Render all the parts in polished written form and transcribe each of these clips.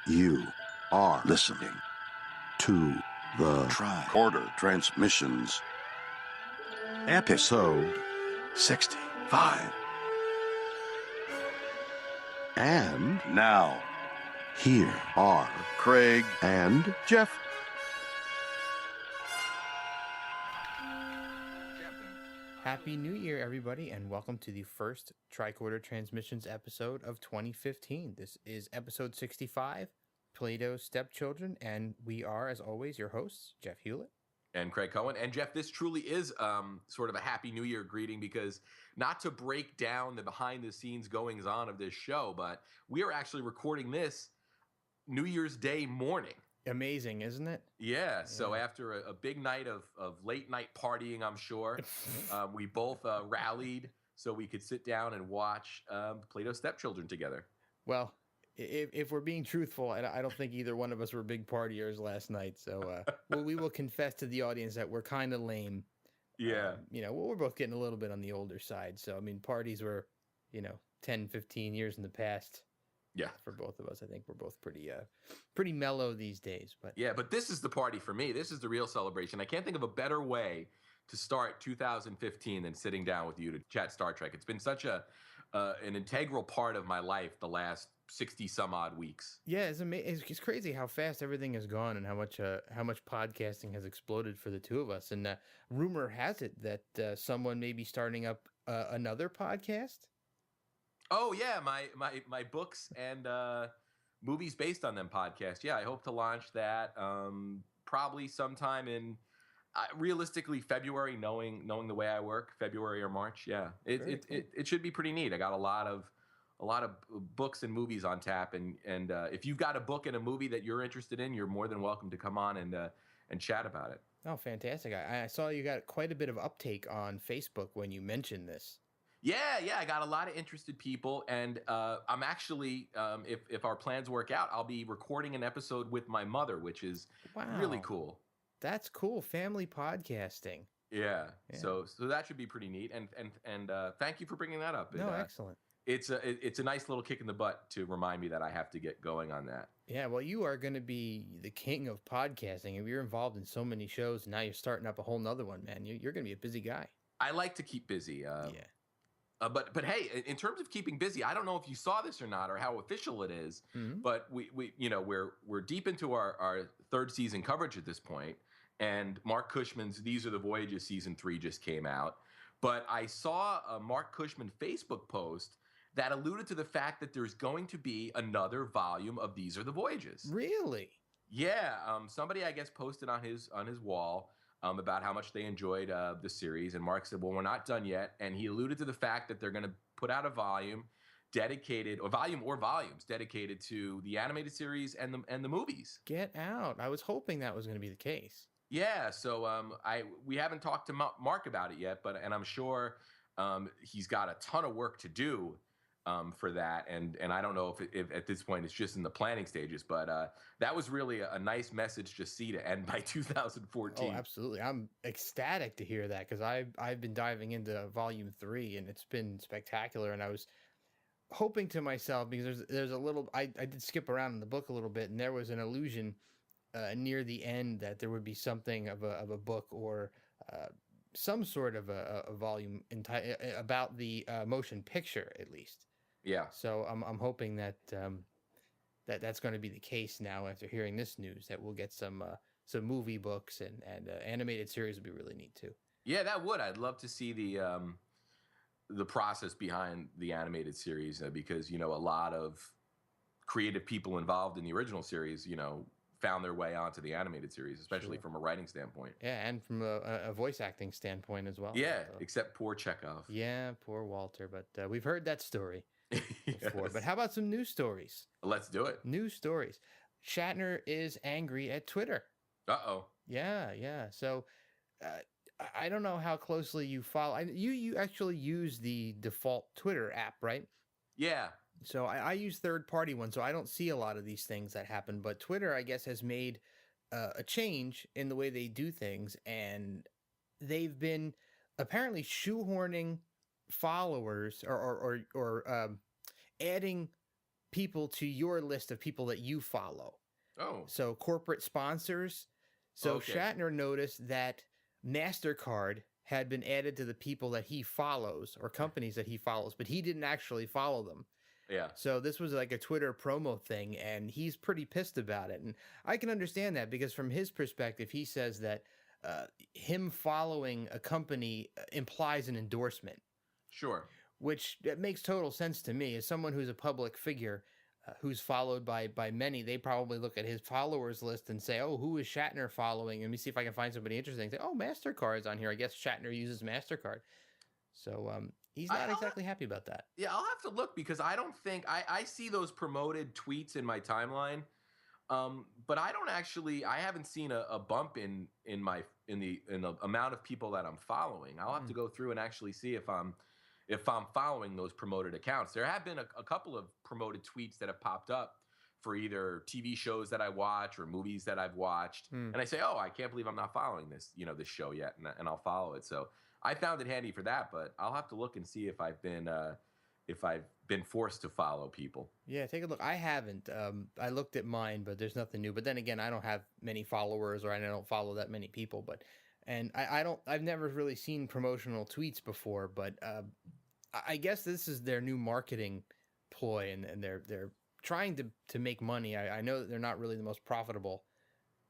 You are listening to the Tricorder Transmissions, ep065. And now, here are Craig and Jeff. Happy New Year, everybody, and welcome to the first Tricorder Transmissions episode of 2015. This is episode 65, Platos Stepchildren, and we are, as always, your hosts, Jeff Hewlett. And Craig Cohen. And Jeff, this truly is sort of a Happy New Year greeting, because not to break down the behind-the-scenes goings-on of this show, but we are actually recording this New Year's Day morning. Amazing, isn't it? Yeah, so after a big night of late-night partying, I'm sure, we both rallied so we could sit down and watch Platos Stepchildren together. Well, if we're being truthful, I don't think either one of us were big partiers last night, so we will confess to the audience that we're kind of lame. Yeah. We're both getting a little bit on the older side, so, I mean, parties were, 10, 15 years in the past. Yeah, for both of us, I think we're both pretty mellow these days. But yeah, but this is the party for me. This is the real celebration. I can't think of a better way to start 2015 than sitting down with you to chat Star Trek. It's been such an integral part of my life the last 60 some odd weeks. Yeah, it's amazing. It's crazy how fast everything has gone and how much podcasting has exploded for the two of us. And rumor has it that someone may be starting up another podcast. Oh yeah, my books and movies based on them podcast. Yeah, I hope to launch that probably sometime in realistically February, knowing the way I work, February or March. Yeah, it should be pretty neat. I got a lot of books and movies on tap, and if you've got a book and a movie that you're interested in, you're more than welcome to come on and chat about it. Oh, fantastic! I saw you got quite a bit of uptake on Facebook when you mentioned this. Yeah, I got a lot of interested people, and I'm actually, if our plans work out, I'll be recording an episode with my mother, which is really cool. That's cool, family podcasting. Yeah. So that should be pretty neat, and thank you for bringing that up. No, excellent. It's a nice little kick in the butt to remind me that I have to get going on that. Yeah, well, you are going to be the king of podcasting. If you're involved in so many shows, and now you're starting up a whole nother one, man. You're going to be a busy guy. I like to keep busy. Yeah. But hey, in terms of keeping busy, I don't know if you saw this or not, or how official it is. Mm-hmm. But we're deep into our third season coverage at this point, and Mark Cushman's These Are the Voyages season 3 just came out. But I saw a Mark Cushman Facebook post that alluded to the fact that there's going to be another volume of These Are the Voyages. Really? Yeah. Somebody, I guess, posted on his wall about how much they enjoyed the series. And Mark said, well, we're not done yet. And he alluded to the fact that they're going to put out a volume dedicated, or volumes dedicated to the animated series and the movies. Get out. I was hoping that was going to be the case. Yeah. So we haven't talked to Mark about it yet, and I'm sure he's got a ton of work to do for that, and I don't know if at this point it's just in the planning stages, but that was really a nice message to see to end by 2014. Oh, absolutely! I'm ecstatic to hear that, because I've been diving into Volume 3, and it's been spectacular. And I was hoping to myself, because there's a little I did skip around in the book a little bit, and there was an allusion near the end that there would be something of a book or some sort of a volume about the motion picture, at least. Yeah. So I'm hoping that that's going to be the case now after hearing this news, that we'll get some movie books and animated series would be really neat too. Yeah, that would. I'd love to see the process behind the animated series, because a lot of creative people involved in the original series, found their way onto the animated series, especially from a writing standpoint. Yeah, and from a voice acting standpoint as well. Yeah, except poor Chekhov. Yeah, poor Walter. But we've heard that story before. Yes. But how about some news stories? Let's do it. News stories. Shatner is angry at Twitter. Uh-oh. Yeah. So I don't know how closely you follow. You actually use the default Twitter app, right? Yeah. So I use third-party ones, so I don't see a lot of these things that happen. But Twitter, I guess, has made a change in the way they do things, and they've been apparently shoehorning followers or adding people to your list of people that you follow. Oh. So corporate sponsors. So Okay. Shatner noticed that MasterCard had been added to the people that he follows or companies that he follows, but he didn't actually follow them. Yeah. So this was like a Twitter promo thing, and he's pretty pissed about it. And I can understand that because from his perspective, he says that him following a company implies an endorsement. Sure. Which makes total sense to me. As someone who's a public figure, who's followed by many, they probably look at his followers list and say, "Oh, who is Shatner following? Let me see if I can find somebody interesting." Say, "Oh, MasterCard's on here. I guess Shatner uses MasterCard." So he's not exactly happy about that. Yeah, I'll have to look because I don't think I see those promoted tweets in my timeline, but I don't actually. I haven't seen a bump in the amount of people that I'm following. I'll have to go through and actually see if I'm following those promoted accounts. There have been a couple of promoted tweets that have popped up for either TV shows that I watch or movies that I've watched, and I say, "Oh, I can't believe I'm not following this show yet," and I'll follow it. So I found it handy for that, but I'll have to look and see if I've been forced to follow people. Yeah, take a look. I haven't. I looked at mine, but there's nothing new. But then again, I don't have many followers, or I don't follow that many people. And I've never really seen promotional tweets before. But I guess this is their new marketing ploy, and they're trying to make money. I know that they're not really the most profitable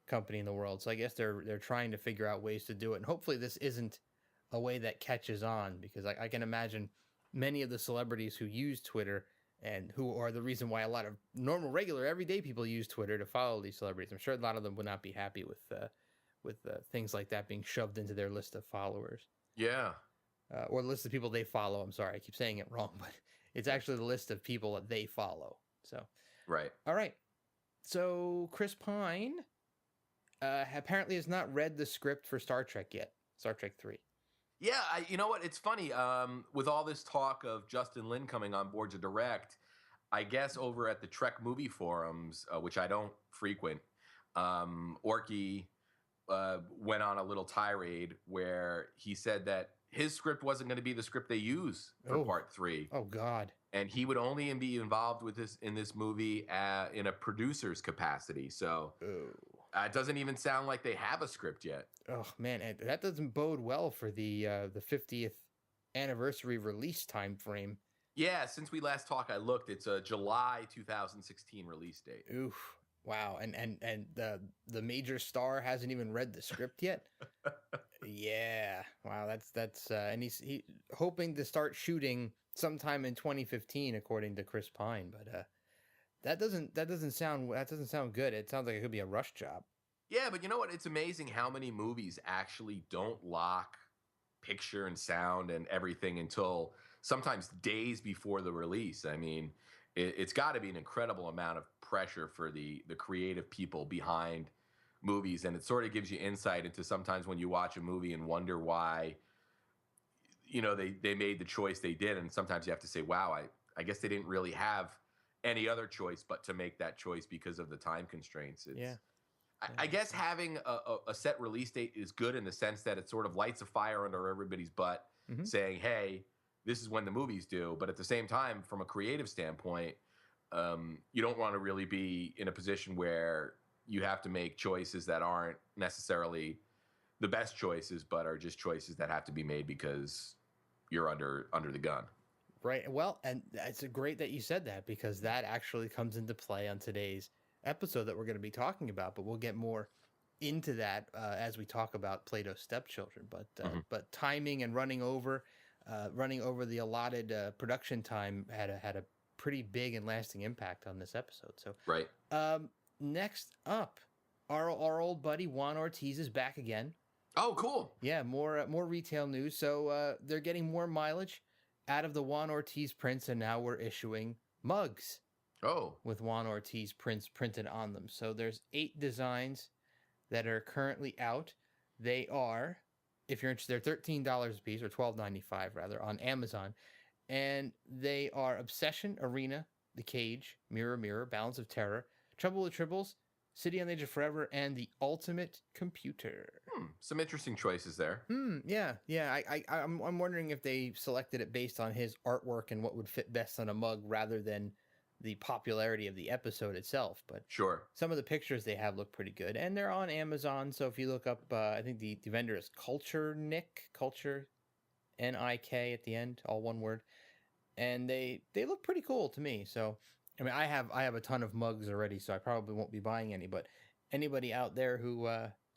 company in the world, so I guess they're trying to figure out ways to do it. And hopefully, this isn't a way that catches on, because I can imagine many of the celebrities who use Twitter and who are the reason why a lot of normal, regular, everyday people use Twitter to follow these celebrities. I'm sure a lot of them would not be happy with things like that being shoved into their list of followers. Yeah. Or the list of people they follow. I'm sorry, I keep saying it wrong, but it's actually the list of people that they follow. So, right. All right. So Chris Pine apparently has not read the script for Star Trek yet. Star Trek 3. Yeah, you know what? It's funny. With all this talk of Justin Lin coming on board to direct, I guess over at the Trek movie forums, which I don't frequent, Orky went on a little tirade where he said that his script wasn't going to be the script they use for Part 3. Oh, God. And he would only be involved with in this movie in a producer's capacity. So it doesn't even sound like they have a script yet. Oh, man, and that doesn't bode well for the 50th anniversary release time frame. Yeah, since we last talked, I looked. It's a July 2016 release date. Oof. Wow. And the major star hasn't even read the script yet? Yeah. Wow, that's and he's hoping to start shooting sometime in 2015 according to Chris Pine, but that doesn't sound good. It sounds like it could be a rush job. Yeah, but you know what? It's amazing how many movies actually don't lock picture and sound and everything until sometimes days before the release. I mean, it's got to be an incredible amount of pressure for the creative people behind movies, and it sort of gives you insight into sometimes when you watch a movie and wonder why, they made the choice they did, and sometimes you have to say, wow, I guess they didn't really have any other choice but to make that choice because of the time constraints. I guess having a set release date is good in the sense that it sort of lights a fire under everybody's butt, saying, hey, this is when the movie's due. But at the same time, from a creative standpoint, you don't want to really be in a position where you have to make choices that aren't necessarily the best choices, but are just choices that have to be made because you're under the gun. Right. Well, and it's great that you said that, because that actually comes into play on today's episode that we're going to be talking about, but we'll get more into that as we talk about Platos Stepchildren. But timing and running over the allotted production time had a pretty big and lasting impact on this episode. So right. Next up, our old buddy Juan Ortiz is back again. Oh, cool. Yeah, more retail news. So they're getting more mileage out of the Juan Ortiz prints, and now we're issuing mugs. Oh. With Juan Ortiz prints printed on them. So there's 8 designs that are currently out. They are, if you're interested, they're $13 a piece, or $12.95 rather, on Amazon. And they are Obsession, Arena, The Cage, Mirror, Mirror, Balance of Terror, Trouble with Tribbles, City on the Edge of Forever, and The Ultimate Computer. Some interesting choices there. Yeah. I'm wondering if they selected it based on his artwork and what would fit best on a mug rather than the popularity of the episode itself, but Sure. some of the pictures they have look pretty good, and they're on Amazon. So if you look up, I think the vendor is Culture Nik at the end, all one word, and they look pretty cool to me. So I mean, I have a ton of mugs already, so I probably won't be buying any. But anybody out there who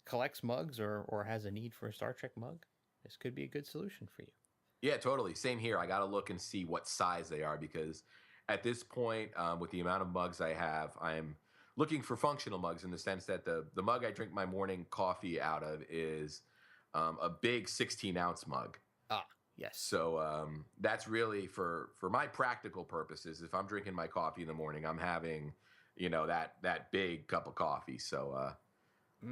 collects mugs or has a need for a Star Trek mug, this could be a good solution for you. Yeah, totally. Same here. I got to look and see what size they are because at this point, with the amount of mugs I have, I'm looking for functional mugs in the sense that the mug I drink my morning coffee out of is a big 16-ounce mug. Ah, yes. So that's really for my practical purposes. If I'm drinking my coffee in the morning, I'm having, that big cup of coffee. So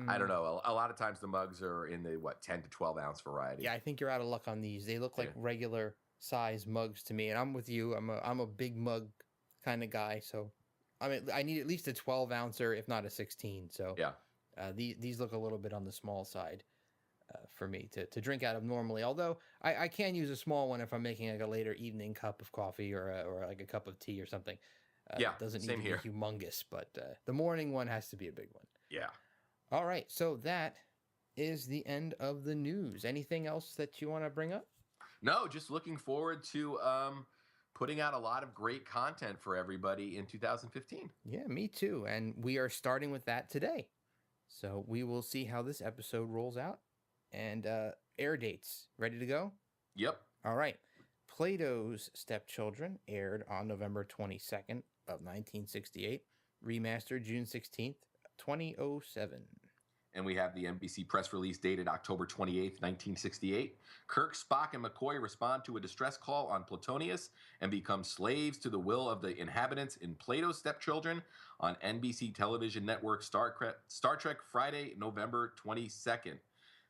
I don't know. A lot of times the mugs are in the 10 to 12 ounce variety. Yeah, I think you're out of luck on these. They look like regular size mugs to me, and I'm with you. I'm a big mug kind of guy, so I mean I need at least a 12 ouncer, if not a 16. So yeah, these look a little bit on the small side for me to drink out of normally. Although I can use a small one if I'm making like a later evening cup of coffee or like a cup of tea or something. Yeah, it doesn't need same to here. be humongous, but the morning one has to be a big one. Yeah. All right, so that is the end of the news. Anything else that you want to bring up? No, just looking forward to putting out a lot of great content for everybody in 2015. Yeah, me too. And we are starting with that today. So we will see how this episode rolls out. And air dates. Ready to go? Yep. All right. Plato's Stepchildren aired on November 22nd of 1968. Remastered June 16th, 2007. And we have the NBC press release dated October 28th, 1968. Kirk, Spock, and McCoy respond to a distress call on Plutonius and become slaves to the will of the inhabitants in Plato's Stepchildren on NBC television network Star Trek Friday, November 22nd.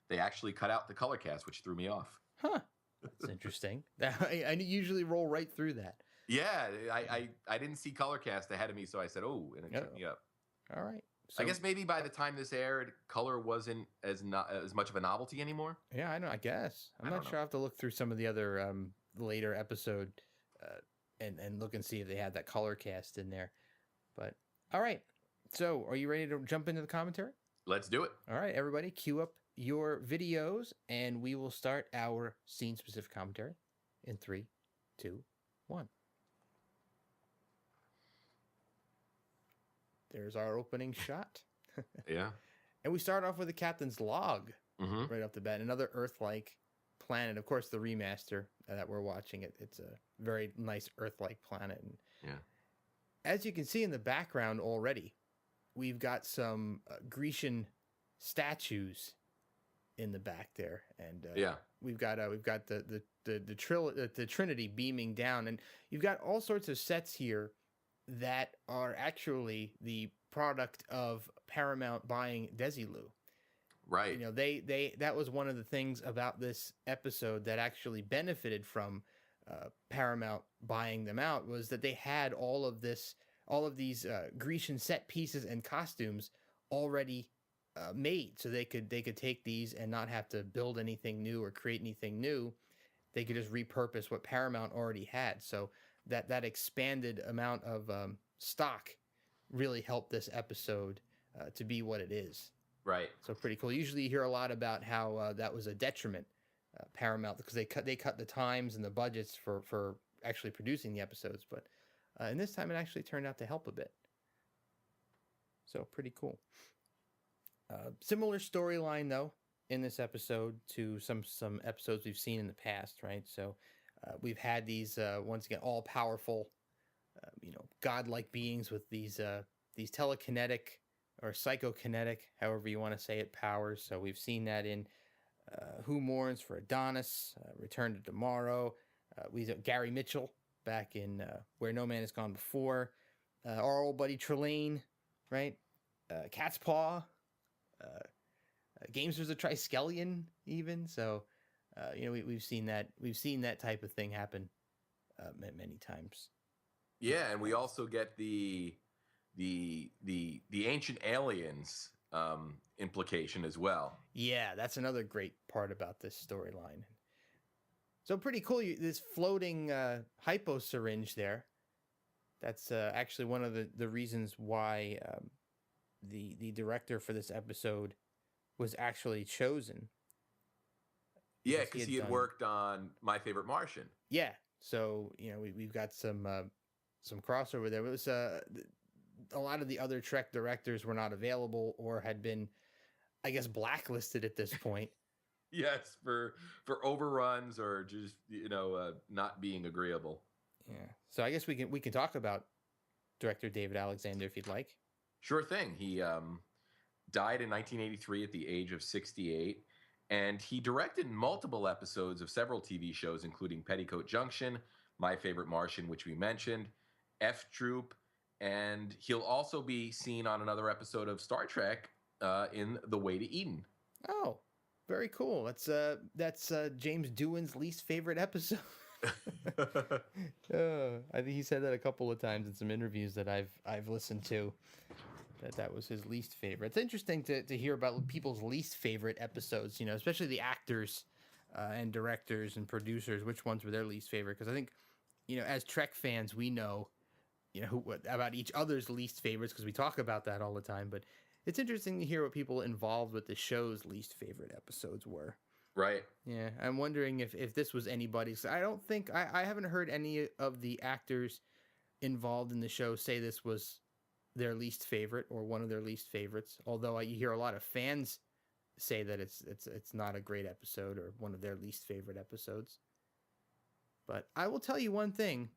They actually cut out the color cast, which threw me off. Huh. That's interesting. I usually roll right through that. Yeah, I didn't see color cast ahead of me, so I said, oh, and it tripped me up. All right. So, I guess maybe by the time this aired, color wasn't as much of a novelty anymore. Yeah, I guess. I'm not sure. I'll have to look through some of the other later episode and look and see if they had that color cast in there. But all right. So are you ready to jump into the commentary? Let's do it. All right, everybody, cue up your videos, and we will start our scene-specific commentary in 3, 2, 1. There's our opening shot. Yeah. And we start off with the captain's log right off the bat. Another Earth-like planet. Of course, the remaster that we're watching, it's a very nice Earth-like planet. And as you can see in the background already, we've got some Grecian statues in the back there. And we've got the Trinity beaming down. And you've got all sorts of sets here that are actually the product of Paramount buying Desilu. Right. You know, they that was one of the things about this episode that actually benefited from Paramount buying them out, was that they had all of these Grecian set pieces and costumes already made, so they could take these and not have to build anything new or create anything new. They could just repurpose what Paramount already had. So that expanded amount of stock really helped this episode to be what it is. Right. So pretty cool. Usually you hear a lot about how that was a detriment, Paramount, because they cut the times and the budgets for actually producing the episodes. But and this time it actually turned out to help a bit. So pretty cool. Similar storyline though in this episode to some episodes we've seen in the past, right? So we've had these once again all powerful, godlike beings with these telekinetic or psychokinetic, however you want to say it, powers. So we've seen that in Who Mourns for Adonis, Return to Tomorrow. We have Gary Mitchell back in Where No Man Has Gone Before. Our old buddy Trelane, right? Cat's Paw. Gamesters of Triskelion, even. So, we've seen that. We've seen that type of thing happen many times. Yeah, and we also get the ancient aliens implication as well. Yeah, that's another great part about this storyline. So pretty cool. This floating hypo syringe there. That's actually one of the reasons why the director for this episode was actually chosen. Yeah, because he had worked on My Favorite Martian. Yeah, so we've got some crossover there. It was a lot of the other Trek directors were not available or had been, I guess, blacklisted at this point. Yes, for overruns or just not being agreeable. Yeah, so I guess we can talk about director David Alexander if you'd like. Sure thing. He died in 1983 at the age of 68, and he directed multiple episodes of several TV shows, including Petticoat Junction, My Favorite Martian, which we mentioned, F Troop, and he'll also be seen on another episode of Star Trek in The Way to Eden. Oh, very cool. That's James Doohan's least favorite episode. I think he said that a couple of times in some interviews that I've listened to. That was his least favorite. It's interesting to hear about people's least favorite episodes, especially the actors and directors and producers, which ones were their least favorite. Because I think, as Trek fans, we know, about each other's least favorites because we talk about that all the time. But it's interesting to hear what people involved with the show's least favorite episodes were. Right. Yeah, I'm wondering if this was anybody's. I don't think I haven't heard any of the actors involved in the show say this was their least favorite or one of their least favorites. Although you hear a lot of fans say that it's not a great episode or one of their least favorite episodes. But I will tell you one thing,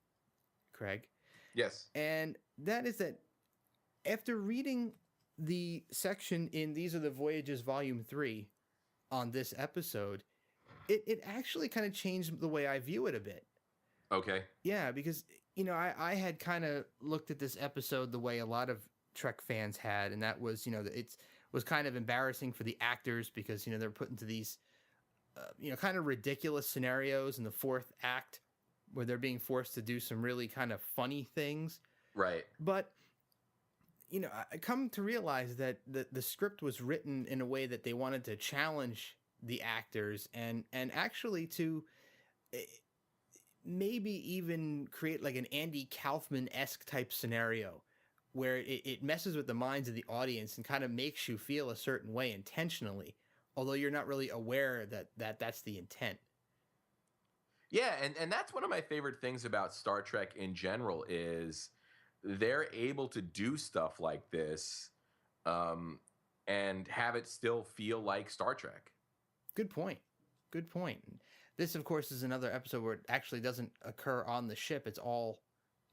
Craig. Yes. And that is that after reading the section in These Are the Voyages Volume 3 on this episode, it actually kind of changed the way I view it a bit. Okay. Yeah, because I had kind of looked at this episode the way a lot of Trek fans had, and that was, it was kind of embarrassing for the actors because, they're put into these, kind of ridiculous scenarios in the fourth act where they're being forced to do some really kind of funny things. Right. But, I come to realize that the script was written in a way that they wanted to challenge the actors and actually to maybe even create like an Andy Kaufman-esque type scenario where it messes with the minds of the audience and kind of makes you feel a certain way intentionally, although you're not really aware that that's the intent. Yeah, and that's one of my favorite things about Star Trek in general is they're able to do stuff like this and have it still feel like Star Trek. Good point. Good point. This, of course, is another episode where it actually doesn't occur on the ship. It's all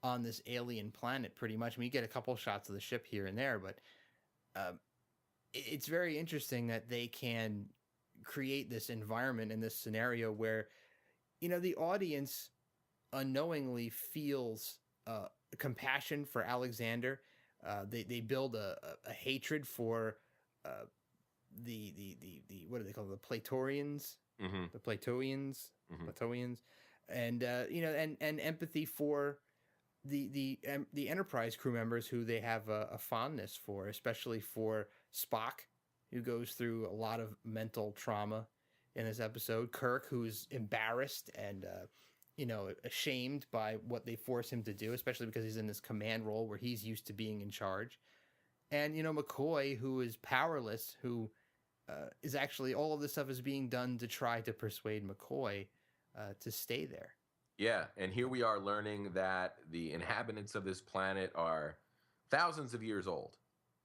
on this alien planet, pretty much. I mean, you get a couple shots of the ship here and there, but it's very interesting that they can create this environment and this scenario where, the audience unknowingly feels compassion for Alexander. They build a hatred for the what do they call them? The Platorians? Mm-hmm. The Platoians, Mm-hmm. and and empathy for the Enterprise crew members who they have a fondness for, especially for Spock, who goes through a lot of mental trauma in this episode. Kirk, who's embarrassed and ashamed by what they force him to do, especially because he's in this command role where he's used to being in charge, and McCoy, who is powerless, who is actually all of this stuff is being done to try to persuade McCoy to stay there. Yeah, and here we are learning that the inhabitants of this planet are thousands of years old.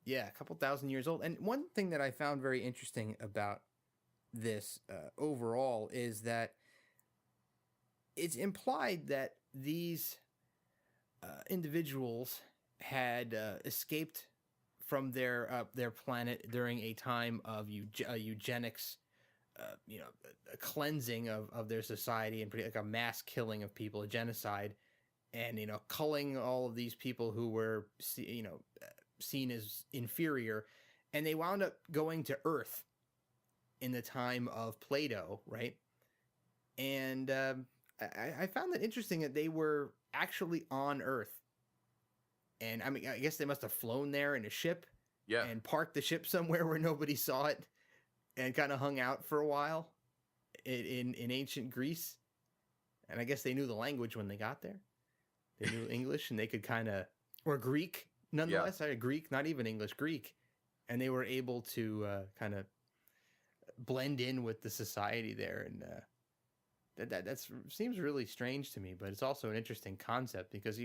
Yeah, a couple thousand years old. And one thing that I found very interesting about this overall is that it's implied that these individuals had escaped from their planet during a time of eugenics, a cleansing of their society and like a mass killing of people, a genocide, and culling all of these people who were seen as inferior, and they wound up going to Earth in the time of Plato, right? And I found that interesting that they were actually on Earth. And I mean, I guess they must have flown there in a ship, Yeah, and parked the ship somewhere where nobody saw it, and kind of hung out for a while in ancient Greece. And I guess they knew the language when they got there. They knew English and they could kind of, or Greek, nonetheless. I Greek, not even English, Greek, and they were able to kind of blend in with the society there, and that seems really strange to me. But it's also an interesting concept because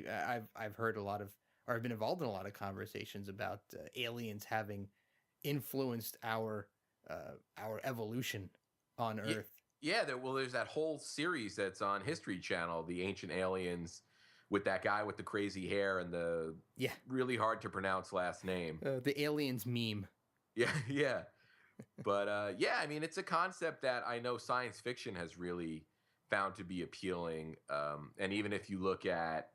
I've heard a lot of, or I've been involved in a lot of conversations about aliens having influenced our evolution on Earth. Yeah, there's that whole series that's on History Channel, The Ancient Aliens, with that guy with the crazy hair and the really hard to pronounce last name. The aliens meme. Yeah, yeah. But yeah, I mean, it's a concept that I know science fiction has really found to be appealing. And even if you look at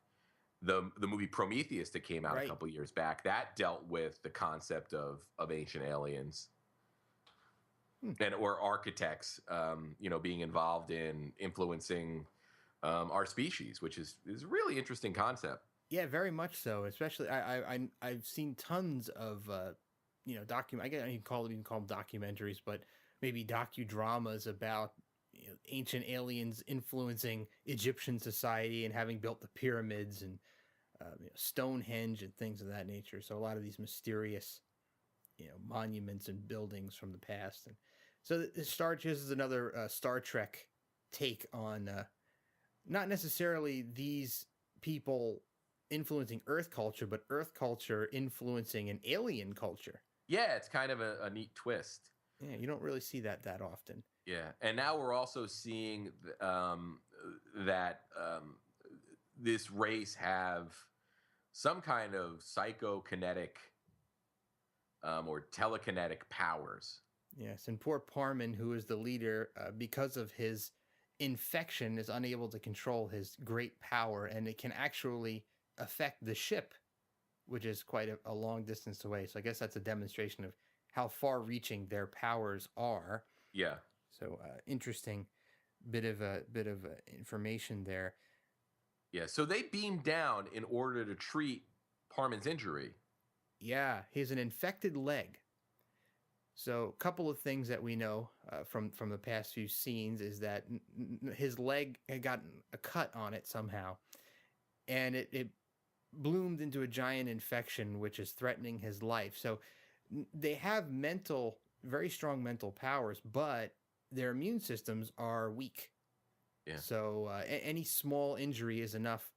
the movie Prometheus that came out a couple years back, that dealt with the concept of ancient aliens. And or architects, being involved in influencing our species, which is a really interesting concept. Yeah, very much so. Especially, I've seen tons of I guess you can call them documentaries, but maybe docudramas about ancient aliens influencing Egyptian society and having built the pyramids and Stonehenge and things of that nature. So a lot of these mysterious monuments and buildings from the past. And so this is another Star Trek take on not necessarily these people influencing Earth culture, but Earth culture influencing an alien culture. Yeah, it's kind of a neat twist. Yeah, you don't really see that often. Yeah, and now we're also seeing that this race have some kind of psychokinetic or telekinetic powers. Yes, and poor Parman, who is the leader, because of his infection, is unable to control his great power, and it can actually affect the ship, which is quite a long distance away. So I guess that's a demonstration of how far-reaching their powers are. Yeah. So interesting bit of information there. Yeah. So they beamed down in order to treat Parman's injury. Yeah, he has an infected leg. So a couple of things that we know from the past few scenes is that his leg had gotten a cut on it somehow, and it bloomed into a giant infection, which is threatening his life. So they have very strong mental powers, but their immune systems are weak. Yeah. So any small injury is enough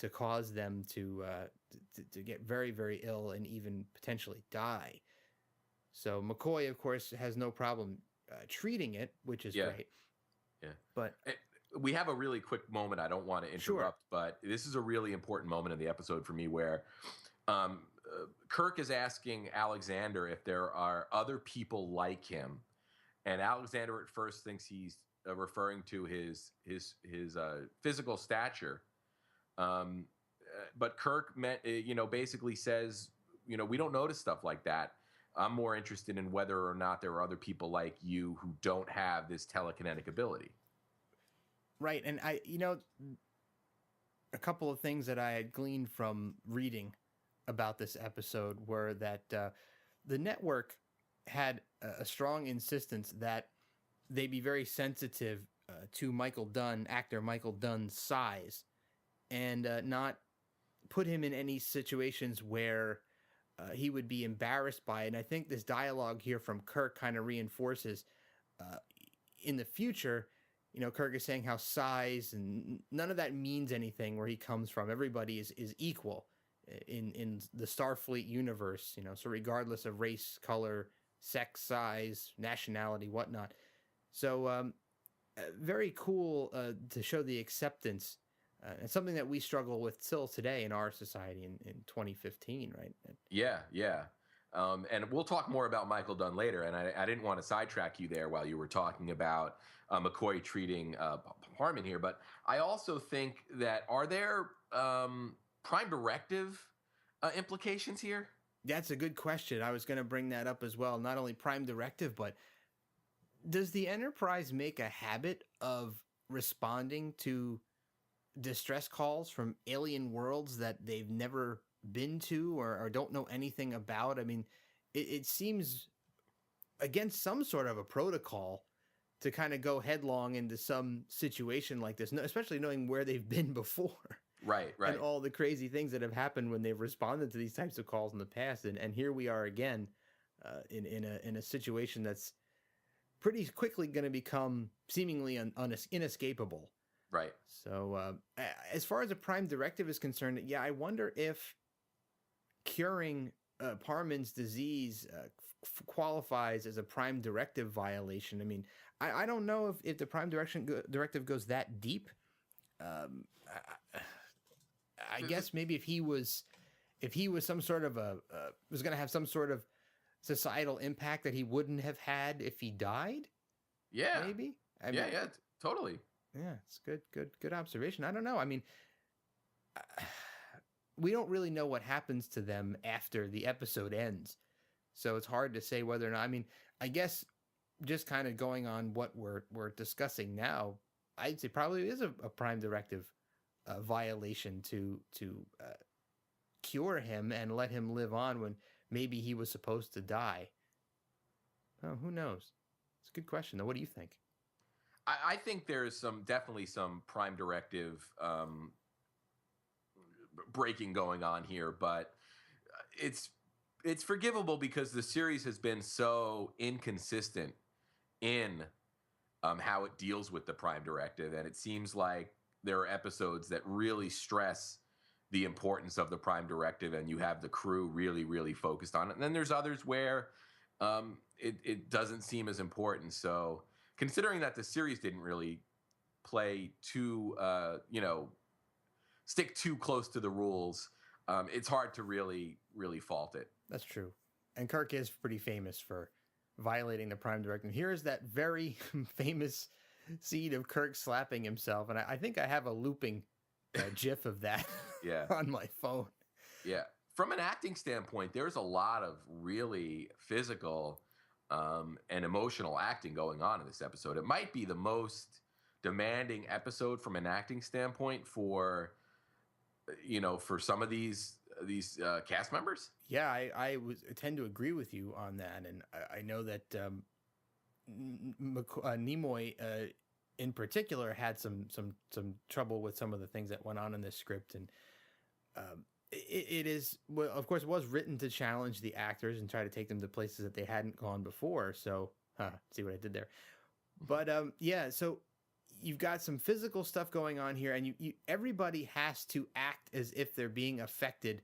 to cause them to get very, very ill and even potentially die. So McCoy, of course, has no problem treating it, which is great. Yeah. But we have a really quick moment. I don't want to interrupt, but this is a really important moment in the episode for me where Kirk is asking Alexander if there are other people like him. And Alexander at first thinks he's referring to his physical stature. But Kirk basically says, we don't notice stuff like that. I'm more interested in whether or not there are other people like you who don't have this telekinetic ability. Right. And a couple of things that I had gleaned from reading about this episode were that the network had a strong insistence that they be very sensitive to actor Michael Dunn's size, and not put him in any situations where he would be embarrassed by it. And I think this dialogue here from Kirk kind of reinforces in the future, Kirk is saying how size and none of that means anything where he comes from. Everybody is equal in the Starfleet universe, so regardless of race, color, sex, size, nationality, whatnot. So very cool to show the acceptance. And something that we struggle with still today in our society in 2015, right? Yeah. And we'll talk more about Michael Dunn later. And I didn't want to sidetrack you there while you were talking about McCoy treating Harmon here. But I also think that are there Prime Directive implications here? That's a good question. I was going to bring that up as well. Not only Prime Directive, but does the Enterprise make a habit of responding to distress calls from alien worlds that they've never been to or don't know anything about? I mean, it seems against some sort of a protocol to kind of go headlong into some situation like this, especially knowing where they've been before. Right. and all the crazy things that have happened when they've responded to these types of calls in the past. And here we are again in a situation that's pretty quickly going to become seemingly inescapable. Right. So as far as a prime directive is concerned, yeah, I wonder if curing Parman's disease qualifies as a prime directive violation. I mean, I don't know if the prime directive goes that deep. I guess maybe if he was some sort of was going to have some sort of societal impact that he wouldn't have had if he died. Yeah. Maybe. Totally. Yeah, it's good observation. I don't know. I mean, we don't really know what happens to them after the episode ends, so it's hard to say whether or not. I mean, I guess just kind of going on what we're discussing now, I'd say probably is a prime directive violation to cure him and let him live on when maybe he was supposed to die. Who knows? It's a good question, though. What do you think? I think there's definitely some prime directive breaking going on here, but it's forgivable because the series has been so inconsistent in how it deals with the prime directive, and it seems like there are episodes that really stress the importance of the prime directive, and you have the crew really, really focused on it. And then there's others where it doesn't seem as important. So considering that the series didn't really play too, stick too close to the rules, it's hard to really, really fault it. That's true. And Kirk is pretty famous for violating the prime directive. Here is that very famous scene of Kirk slapping himself. And I think I have a looping GIF of that on my phone. Yeah. From an acting standpoint, there's a lot of really physical and emotional acting going on in this episode. It might be the most demanding episode from an acting standpoint for some of these cast members. Yeah, I tend to agree with you on that, and I know that Nimoy in particular had some trouble with some of the things that went on in this script, and it is, well, of course, it was written to challenge the actors and try to take them to places that they hadn't gone before. So, see what I did there. But yeah, so you've got some physical stuff going on here, and you everybody has to act as if they're being affected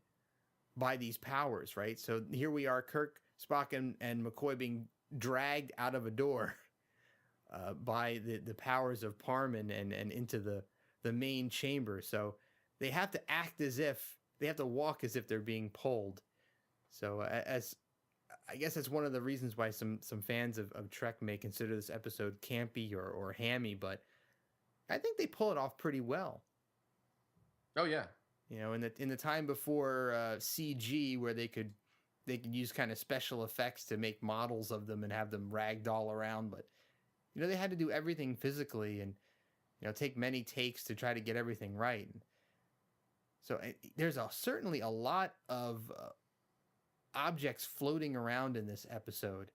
by these powers, right? So here we are, Kirk, Spock, and McCoy being dragged out of a door by the powers of Parman and into the main chamber. So they have to act as if, they have to walk as if they're being pulled. So as I guess that's one of the reasons why some fans of Trek may consider this episode campy or hammy, but I think they pull it off pretty well. Oh yeah. In the time before CG, where they could use kind of special effects to make models of them and have them ragdoll around, but they had to do everything physically and take many takes to try to get everything right. So there's certainly a lot of objects floating around in this episode.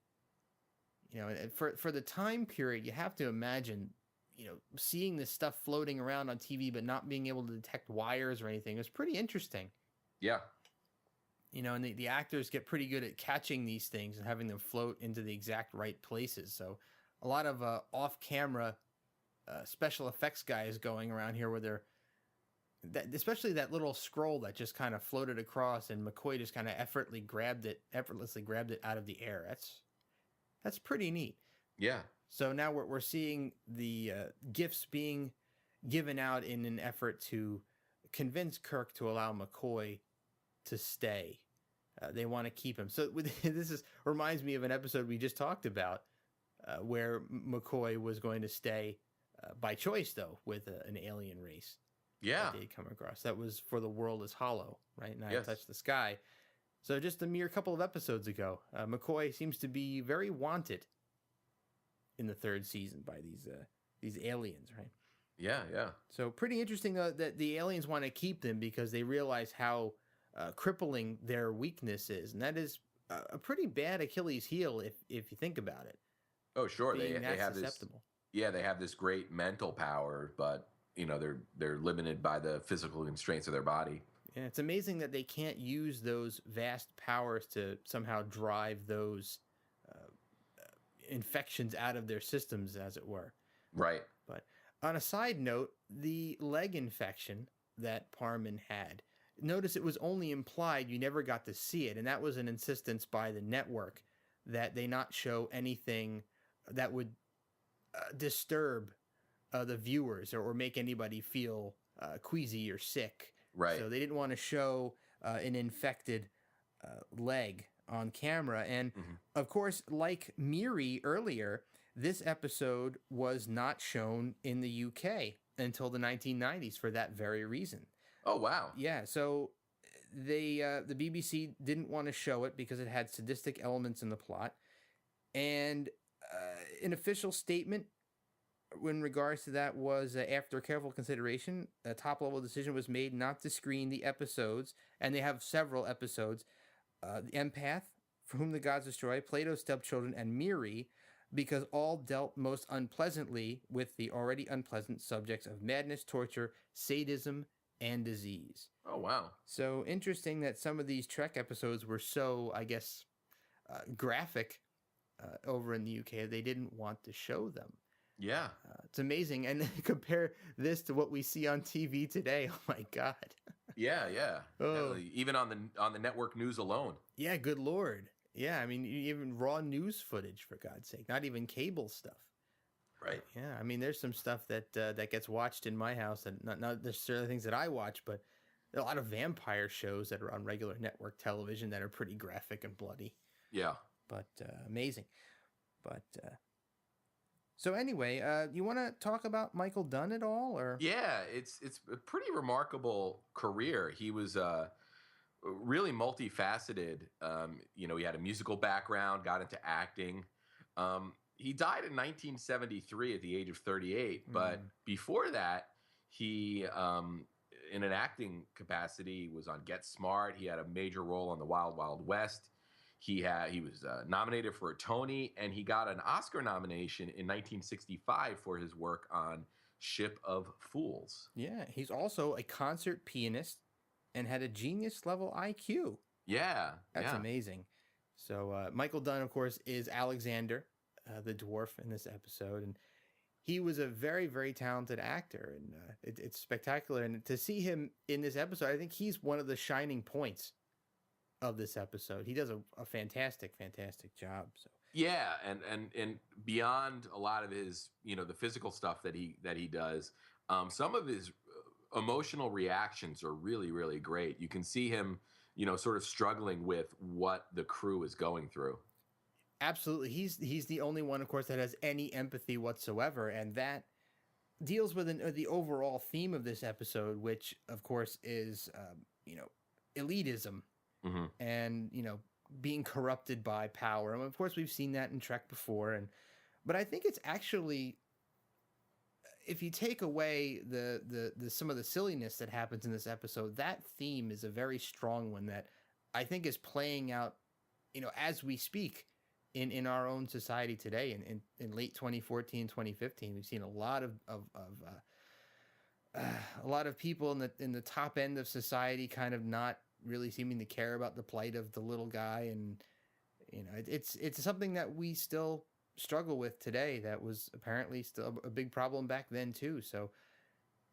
For the time period, you have to imagine seeing this stuff floating around on TV, but not being able to detect wires or anything is pretty interesting. Yeah. And the actors get pretty good at catching these things and having them float into the exact right places. So a lot of off-camera special effects guys going around here where especially that little scroll that just kind of floated across and McCoy just kind of effortlessly grabbed it out of the air. That's pretty neat. Yeah. So now we're seeing the gifts being given out in an effort to convince Kirk to allow McCoy to stay. They want to keep him. So this reminds me of an episode we just talked about where McCoy was going to stay by choice, though, with an alien race. Yeah. That they'd come across. That was For the World is Hollow, right? And I Yes. Touched the Sky. So just a mere couple of episodes ago, McCoy seems to be very wanted in the third season by these aliens, right? Yeah, yeah. So pretty interesting that the aliens want to keep them because they realize how crippling their weakness is, and that is a pretty bad Achilles heel if you think about it. Oh, sure. They Being that have susceptible. this. Yeah, they have this great mental power, but they're limited by the physical constraints of their body. Yeah, it's amazing that they can't use those vast powers to somehow drive those uh, infections out of their systems, as it were. Right. But on a side note, the leg infection that Parman had, notice it was only implied, you never got to see it. And that was an insistence by the network that they not show anything that would disturb the viewers or make anybody feel queasy or sick. Right. So they didn't want to show an infected leg on camera. And of course, like Miri earlier, this episode was not shown in the UK until the 1990s for that very reason. Oh, wow. Yeah, so they the BBC didn't want to show it because it had sadistic elements in the plot. And an official statement in regards to that was after careful consideration, a top-level decision was made not to screen the episodes, and they have several episodes, The Empath, For Whom the Gods Destroy, Plato's Stepchildren, and Miri, because all dealt most unpleasantly with the already unpleasant subjects of madness, torture, sadism, and disease. Oh, wow. So interesting that some of these Trek episodes were so, I guess, graphic over in the UK, they didn't want to show them. Yeah. It's amazing. And compare this to what we see on TV today. Oh, my God. Yeah. Oh. Even on the network news alone. Yeah, good Lord. Yeah, I mean, even raw news footage, for God's sake, not even cable stuff. Right. Yeah, I mean, there's some stuff that gets watched in my house, and not necessarily things that I watch, but there are a lot of vampire shows that are on regular network television that are pretty graphic and bloody. Yeah. But amazing. But so anyway, you want to talk about Michael Dunn at all, or? Yeah, it's a pretty remarkable career. He was really multifaceted. He had a musical background, got into acting. He died in 1973 at the age of 38. But before that, he, in an acting capacity, was on Get Smart. He had a major role on The Wild Wild West. He was nominated for a Tony, and he got an Oscar nomination in 1965 for his work on Ship of Fools. Yeah, he's also a concert pianist and had a genius-level IQ. Yeah. That's amazing. So Michael Dunn, of course, is Alexander, the dwarf in this episode, and he was a very, very talented actor, and it's spectacular. And to see him in this episode, I think he's one of the shining points of this episode. He does a fantastic, fantastic job. So yeah, and beyond a lot of his, the physical stuff that he does, some of his emotional reactions are really, really great. You can see him, sort of struggling with what the crew is going through. Absolutely. He's the only one, of course, that has any empathy whatsoever, and that deals with the overall theme of this episode, which, of course, is, elitism. Mm-hmm. And, being corrupted by power. And of course, we've seen that in Trek before. But I think it's actually, if you take away the some of the silliness that happens in this episode, that theme is a very strong one that I think is playing out, as we speak in our own society today. In late 2014, 2015, we've seen a lot of people in the top end of society kind of not really seeming to care about the plight of the little guy, and it's something that we still struggle with today. That was apparently still a big problem back then too. So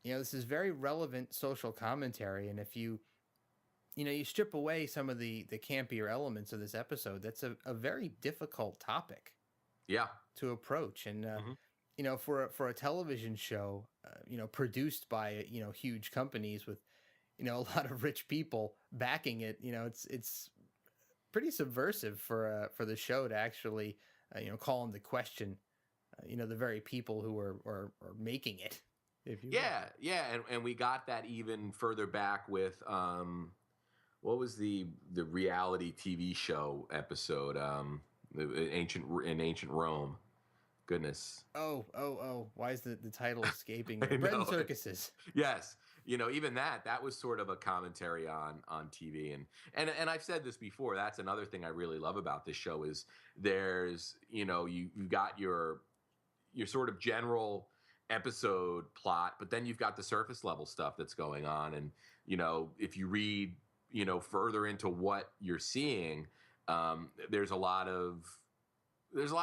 this is very relevant social commentary, and if you strip away some of the campier elements of this episode, that's a very difficult topic to approach. And for a television show produced by huge companies with a lot of rich people backing it, it's pretty subversive for the show to actually, call into question, the very people who are making it. If you and we got that even further back with what was the reality TV show episode, in ancient Rome. Goodness. Oh! Why is the title escaping me? I Bread know. and Circuses. Yes. Even that was sort of a commentary on TV. And I've said this before, that's another thing I really love about this show is there's, you've got your sort of general episode plot, but then you've got the surface level stuff that's going on. And, if you read, further into what you're seeing, there's a lot of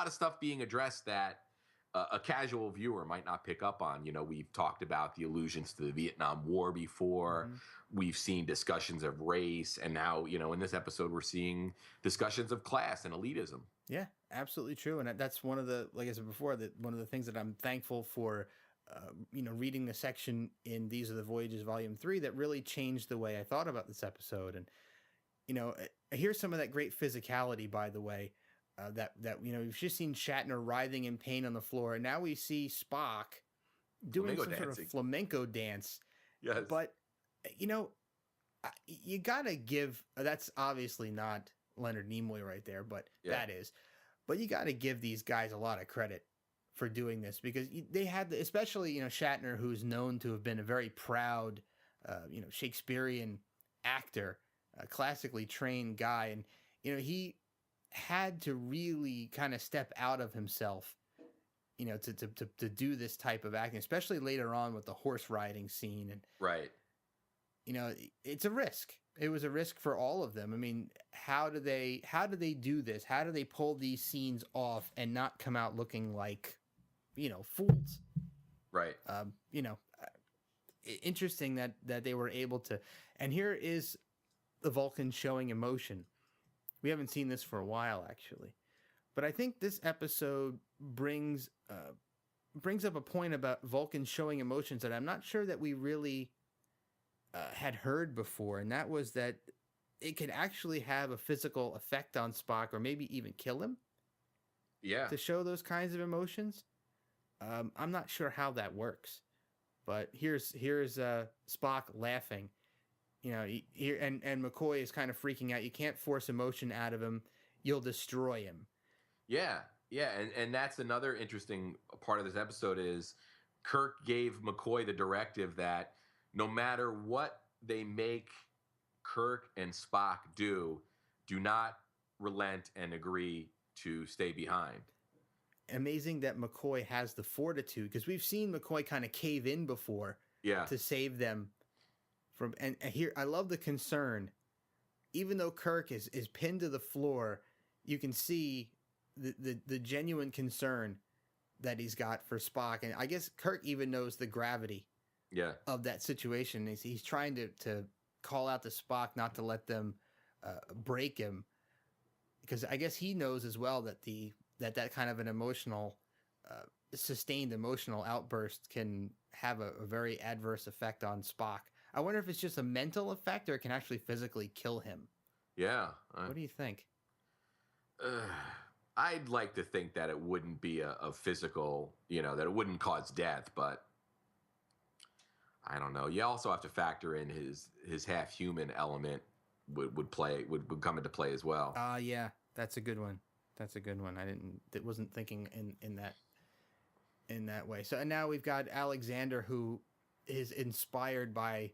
stuff being addressed that a casual viewer might not pick up on. We've talked about the allusions to the Vietnam War before. We've seen discussions of race, and now, in this episode, we're seeing discussions of class and elitism. Yeah, absolutely true. And that's one of the, like I said before, that one of the things that I'm thankful for, reading the section in These Are the Voyages Volume 3 that really changed the way I thought about this episode. And, here's some of that great physicality, by the way, that we've just seen Shatner writhing in pain on the floor. And now we see Spock doing some sort of flamenco dance. Yes. But, you got to give, that's obviously not Leonard Nimoy right there, but that is. But you got to give these guys a lot of credit for doing this, because they had, especially, Shatner, who's known to have been a very proud, Shakespearean actor, a classically trained guy. And, he had to really kind of step out of himself, to do this type of acting, especially later on with the horse riding scene. And, right. It's a risk. It was a risk for all of them. I mean, how do they do this? How do they pull these scenes off and not come out looking like, fools? Right. Interesting that they were able to. And here is the Vulcans showing emotion. We haven't seen this for a while, actually, but I think this episode brings up a point about Vulcans showing emotions that I'm not sure that we really had heard before, and that was that it could actually have a physical effect on Spock, or maybe even kill him. Yeah. To show those kinds of emotions. I'm not sure how that works, but here's Spock laughing. Here and McCoy is kind of freaking out. You can't force emotion out of him; you'll destroy him. Yeah, and that's another interesting part of this episode is Kirk gave McCoy the directive that no matter what they make Kirk and Spock do not relent and agree to stay behind. Amazing that McCoy has the fortitude, because we've seen McCoy kind of cave in before to save them from. And here, I love the concern. Even though Kirk is pinned to the floor, you can see the genuine concern that he's got for Spock. And I guess Kirk even knows the gravity of that situation. He's trying to call out to Spock not to let them break him, because I guess he knows as well that that kind of an emotional, sustained emotional outburst can have a very adverse effect on Spock. I wonder if it's just a mental effect or it can actually physically kill him. Yeah. What do you think? I'd like to think that it wouldn't be a physical, that it wouldn't cause death, but I don't know. You also have to factor in his half human element would come into play as well. Yeah, that's a good one. Wasn't thinking in that way. So, and now we've got Alexander, who is inspired by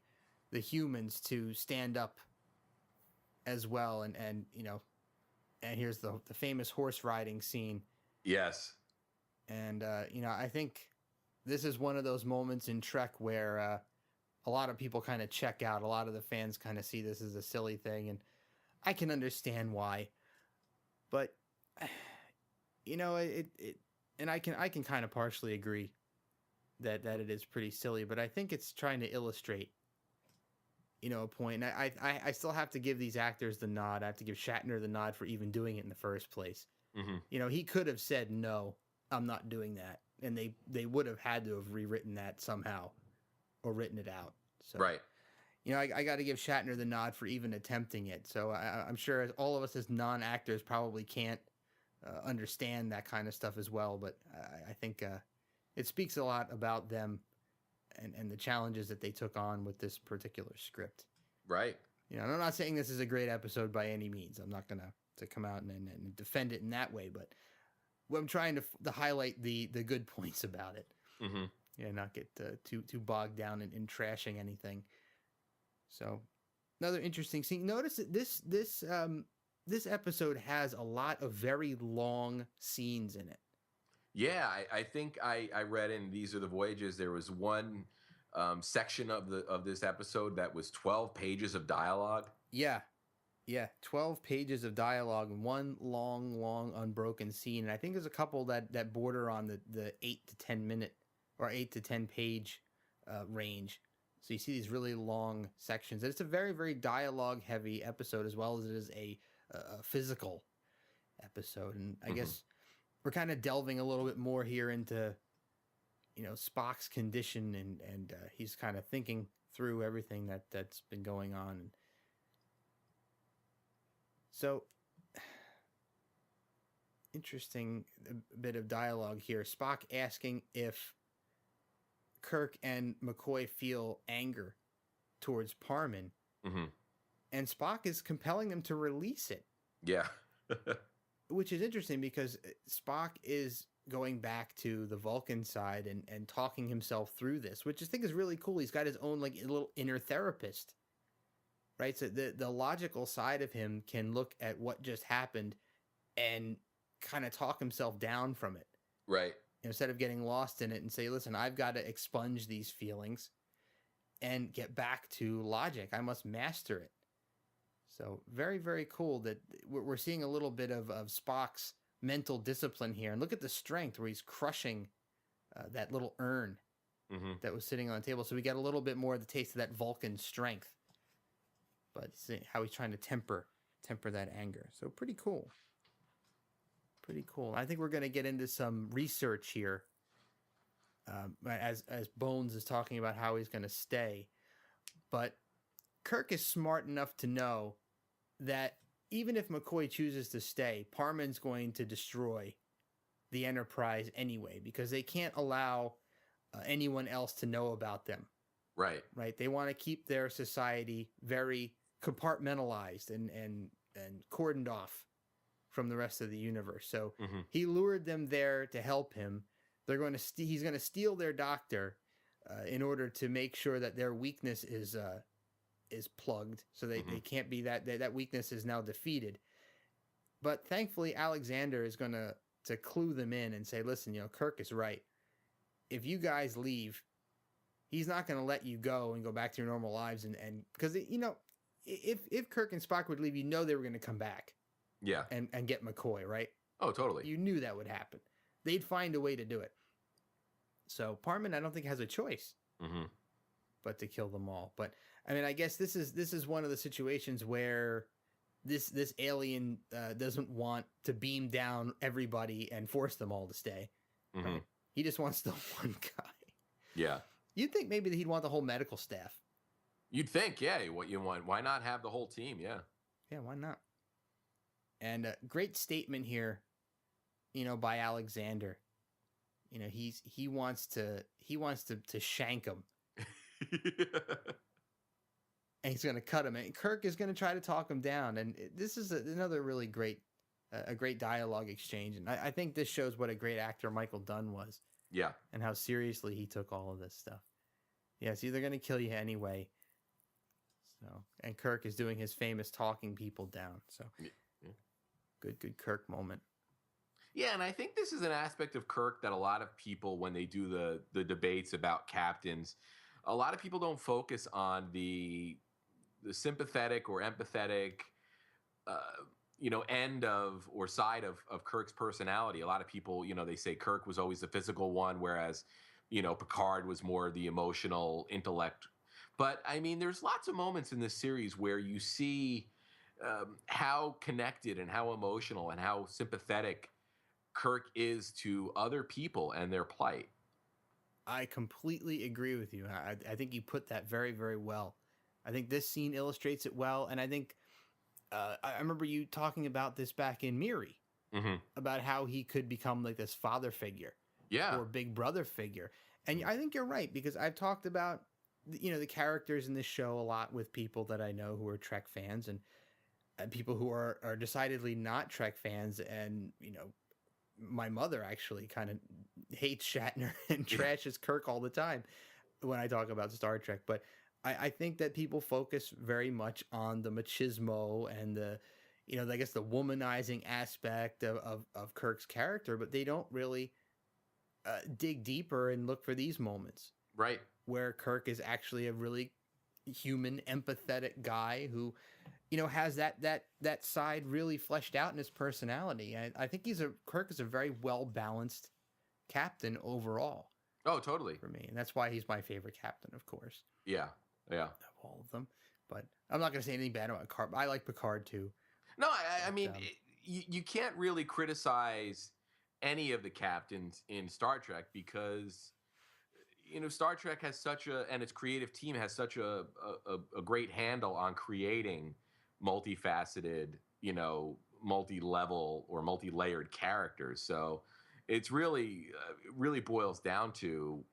the humans to stand up as well. And here's the famous horse riding scene. Yes. And, I think this is one of those moments in Trek where a lot of people kind of check out. A lot of the fans kind of see this as a silly thing, and I can understand why. But, and I can kind of partially agree that it is pretty silly, but I think it's trying to illustrate, a point. And I still have to give these actors the nod. I have to give Shatner the nod for even doing it in the first place. Mm-hmm. He could have said, no, I'm not doing that. And they would have had to have rewritten that somehow or written it out. So, right. I got to give Shatner the nod for even attempting it. So I'm sure all of us as non-actors probably can't understand that kind of stuff as well. But I think it speaks a lot about them and the challenges that they took on with this particular script. Right. And I'm not saying this is a great episode by any means. I'm not going to come out and defend it in that way. But I'm trying to highlight the good points about it. Mm-hmm. Yeah, not get too bogged down in trashing anything. So, another interesting scene. Notice that this episode has a lot of very long scenes in it. Yeah, I think I read in These Are the Voyages there was one section of this episode that was 12 pages of dialogue. Yeah, yeah, 12 pages of dialogue and one long unbroken scene. And I think there's a couple that border on the 8 to 10 minute or 8 to 10 page range. So you see these really long sections. And it's a very dialogue heavy episode as well as it is a physical episode. And I guess we're kind of delving a little bit more here into, Spock's condition and he's kind of thinking through everything that's been going on. And so, interesting bit of dialogue here. Spock asking if Kirk and McCoy feel anger towards Parman, and Spock is compelling them to release it. Yeah. Which is interesting because Spock is going back to the Vulcan side and talking himself through this, which I think is really cool. He's got his own like little inner therapist, right? So the logical side of him can look at what just happened and kind of talk himself down from it. Right. Instead of getting lost in it and say, listen, I've got to expunge these feelings and get back to logic. I must master it. So very cool that we're seeing a little bit of Spock's mental discipline here. And look at the strength where he's crushing that little urn that was sitting on the table. So we get a little bit more of the taste of that Vulcan strength. But see how he's trying to temper that anger. So pretty cool. Pretty cool. I think we're going to get into some research here as Bones is talking about how he's going to stay. But Kirk is smart enough to know that even if McCoy chooses to stay, Parman's going to destroy the Enterprise anyway because they can't allow anyone else to know about them. Right. Right. They want to keep their society very compartmentalized and cordoned off from the rest of the universe. So he lured them there to help him. They're going to he's going to steal their doctor in order to make sure that their weakness is plugged, so they can't be that weakness is now defeated. But thankfully, Alexander is going to clue them in and say, listen, Kirk is right. If you guys leave, he's not going to let you go and go back to your normal lives. And because, if Kirk and Spock would leave, they were going to come back. Yeah. And get McCoy, right? Oh, totally. You knew that would happen. They'd find a way to do it. So Parman, I don't think has a choice but to kill them all. But I mean, I guess this is one of the situations where this alien doesn't want to beam down everybody and force them all to stay. Right? He just wants the one guy. Yeah. You'd think maybe that he'd want the whole medical staff. You'd think, yeah. What you want? Why not have the whole team? Yeah. Yeah. Why not? And a great statement here, by Alexander. He wants to shank him. And he's going to cut him. And Kirk is going to try to talk him down. And this is another really great dialogue exchange. And I think this shows what a great actor Michael Dunn was. Yeah. And how seriously he took all of this stuff. Yeah, it's either going to kill you anyway. So, and Kirk is doing his famous talking people down. So, good Kirk moment. Yeah, and I think this is an aspect of Kirk that a lot of people, when they do the debates about captains, a lot of people don't focus on the sympathetic or empathetic, end of or side of Kirk's personality. A lot of people, they say Kirk was always the physical one, whereas, Picard was more the emotional intellect. But I mean, there's lots of moments in this series where you see how connected and how emotional and how sympathetic Kirk is to other people and their plight. I completely agree with you. I think you put that very, very well. I think this scene illustrates it well. And I think I remember you talking about this back in Miri, about how he could become like this father figure, or big brother figure. And I think you're right, because I've talked about the characters in this show a lot with people that I know who are Trek fans and people who are decidedly not Trek fans. And my mother actually kind of hates Shatner and trashes Kirk all the time when I talk about Star Trek. But I think that people focus very much on the machismo and the, I guess the womanizing aspect of Kirk's character, but they don't really dig deeper and look for these moments. Right. Where Kirk is actually a really human, empathetic guy who, has that side really fleshed out in his personality. I think Kirk is a very well balanced captain overall. Oh, totally. For me, and that's why he's my favorite captain, of course. Yeah. Of all of them. But I'm not going to say anything bad about Picard. I like Picard too. No, I mean, you can't really criticize any of the captains in Star Trek because Star Trek has and its creative team has such a great handle on creating multifaceted, multi-level or multi-layered characters. So it's really boils down to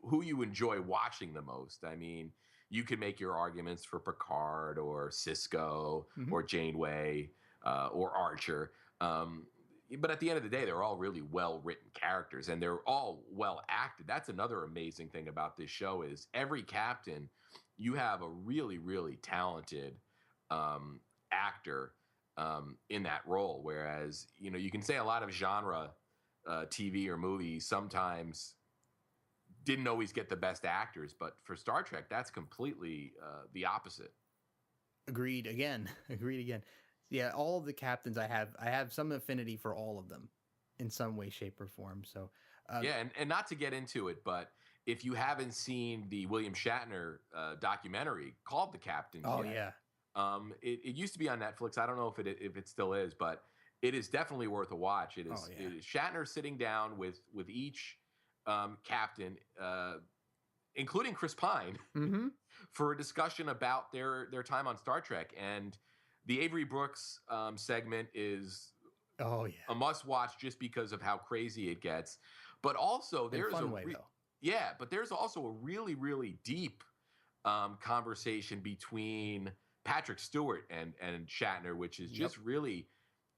who you enjoy watching the most. I mean, you could make your arguments for Picard or Sisko or Janeway or Archer. But at the end of the day, they're all really well-written characters, and they're all well-acted. That's another amazing thing about this show is every captain, you have a really, really talented actor in that role. Whereas, you can say a lot of genre TV or movies sometimes didn't always get the best actors, but for Star Trek, that's completely the opposite. Agreed again. Yeah, all of the captains I have some affinity for all of them in some way, shape, or form. So and not to get into it, but if you haven't seen the William Shatner documentary called The Captain, it used to be on Netflix. I don't know if it still is, but it is definitely worth a watch. It is Shatner sitting down with each captain, including Chris Pine, for a discussion about their time on Star Trek. And the Avery Brooks segment is a must-watch just because of how crazy it gets. But also, there's but there's also a really, really deep conversation between Patrick Stewart and Shatner, which is just really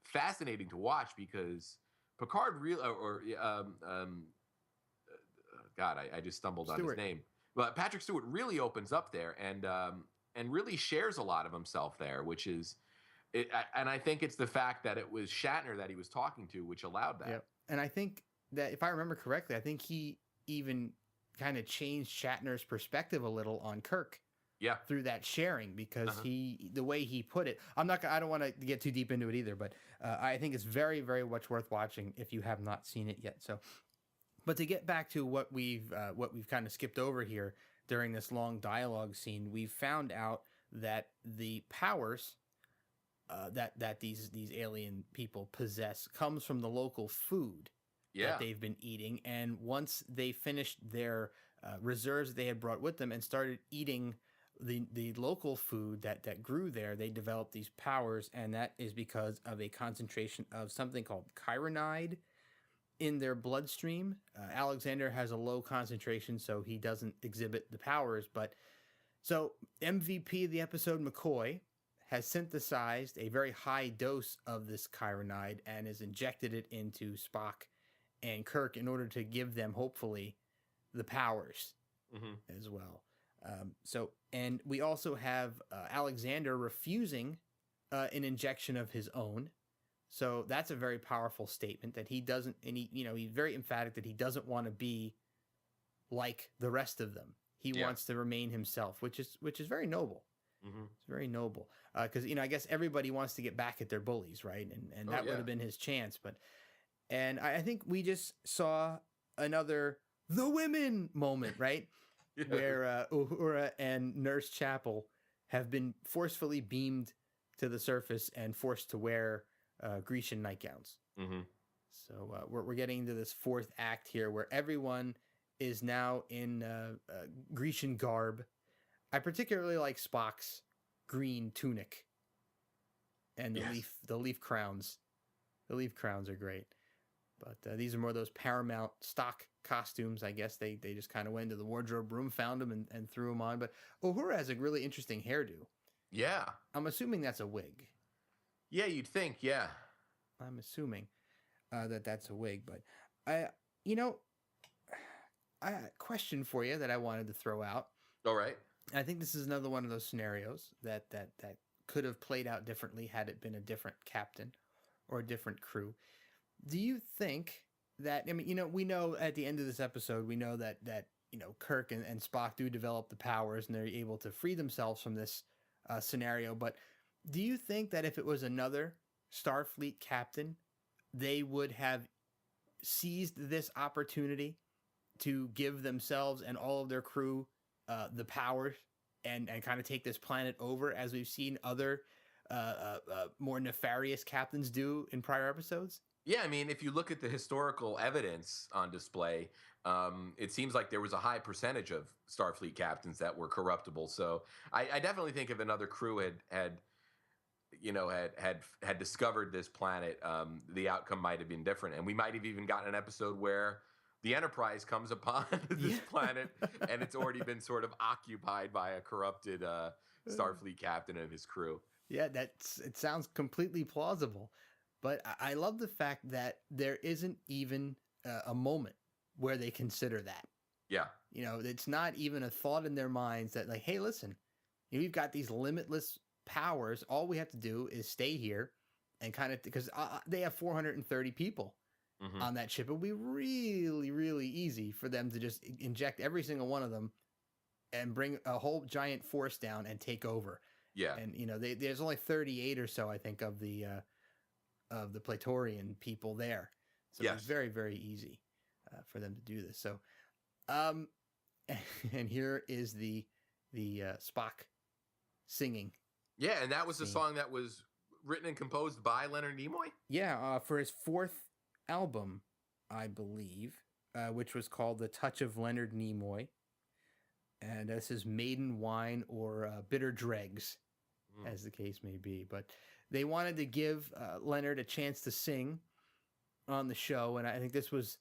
fascinating to watch because Picard God, I just stumbled on his name. But Patrick Stewart really opens up there and really shares a lot of himself there, which is, and I think it's the fact that it was Shatner that he was talking to, which allowed that. Yep. And I think that if I remember correctly, I think he even kind of changed Shatner's perspective a little on Kirk. Yeah. Through that sharing, because the way he put it, I don't want to get too deep into it either, but I think it's very, very much worth watching if you have not seen it yet. So, but to get back to what we've kind of skipped over here during this long dialogue scene, we've found out that the powers that these alien people possess comes from the local food that they've been eating, and once they finished their reserves they had brought with them and started eating the local food that grew there, they developed these powers, and that is because of a concentration of something called chironide in their bloodstream. Alexander has a low concentration, so he doesn't exhibit the powers. But so MVP of the episode, McCoy, has synthesized a very high dose of this chironide and has injected it into Spock and Kirk in order to give them, hopefully, the powers as well. And we also have Alexander refusing an injection of his own. So that's a very powerful statement that he doesn't, and he's very emphatic that he doesn't want to be like the rest of them. He wants to remain himself, which is very noble. It's very noble. Because, I guess everybody wants to get back at their bullies, right? And that would have been his chance. And I think we just saw another the women moment, right? Where Uhura and Nurse Chapel have been forcefully beamed to the surface and forced to wear Grecian nightgowns. So we're getting into this fourth act here where everyone is now in Grecian garb. I particularly like Spock's green tunic and the leaf crowns. The leaf crowns are great. But these are more those Paramount stock costumes. I guess they just kind of went into the wardrobe room, found them, and threw them on. But Uhura has a really interesting hairdo. Yeah. I'm assuming that's a wig. Yeah, you'd think, yeah. I'm assuming that's a wig. But, I a question for you that I wanted to throw out. All right. I think this is another one of those scenarios that could have played out differently had it been a different captain or a different crew. Do you think that, I mean, we know at the end of this episode, we know that Kirk and Spock do develop the powers and they're able to free themselves from this scenario. But do you think that if it was another Starfleet captain, they would have seized this opportunity to give themselves and all of their crew the powers and kind of take this planet over, as we've seen other more nefarious captains do in prior episodes? Yeah, I mean, if you look at the historical evidence on display, it seems like there was a high percentage of Starfleet captains that were corruptible. So I definitely think if another crew had discovered this planet, the outcome might have been different, and we might have even gotten an episode where the Enterprise comes upon this planet and it's already been sort of occupied by a corrupted Starfleet captain and his crew. Yeah, it sounds completely plausible. But I love the fact that there isn't even a moment where they consider that. Yeah. It's not even a thought in their minds that, like, hey, listen, we've got these limitless powers. All we have to do is stay here and kind of, because they have 430 people on that ship. It would be really, really easy for them to just inject every single one of them and bring a whole giant force down and take over. Yeah. And, there's only 38 or so, I think, of the Platorian people there. So yes. It's very, very easy for them to do this. So, and here is the Spock singing. Yeah, and that was a song that was written and composed by Leonard Nimoy? Yeah, for his fourth album, I believe, which was called The Touch of Leonard Nimoy. And this is Maiden Wine or Bitter Dregs, as the case may be. But they wanted to give Leonard a chance to sing on the show, and I think this was,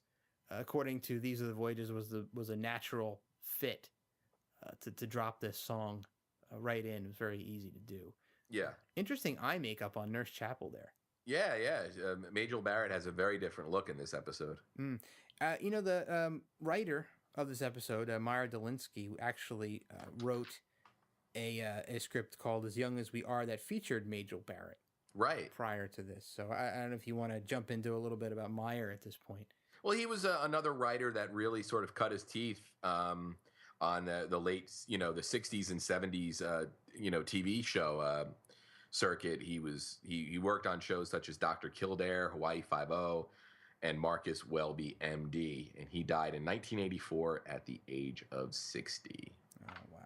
according to These Are the Voyages, was a natural fit to drop this song right in. It was very easy to do. Yeah. Interesting eye makeup on Nurse Chapel there. Yeah. Majel Barrett has a very different look in this episode. The writer of this episode, Myra Delinsky, actually wrote a script called As Young as We Are that featured Majel Barrett. Right. Prior to this. So I don't know if you want to jump into a little bit about Meyer at this point. Well, he was another writer that really sort of cut his teeth on the late, the 60s and 70s, TV show circuit. He worked on shows such as Dr. Kildare, Hawaii Five-0, and Marcus Welby, MD. And he died in 1984 at the age of 60. Oh, wow.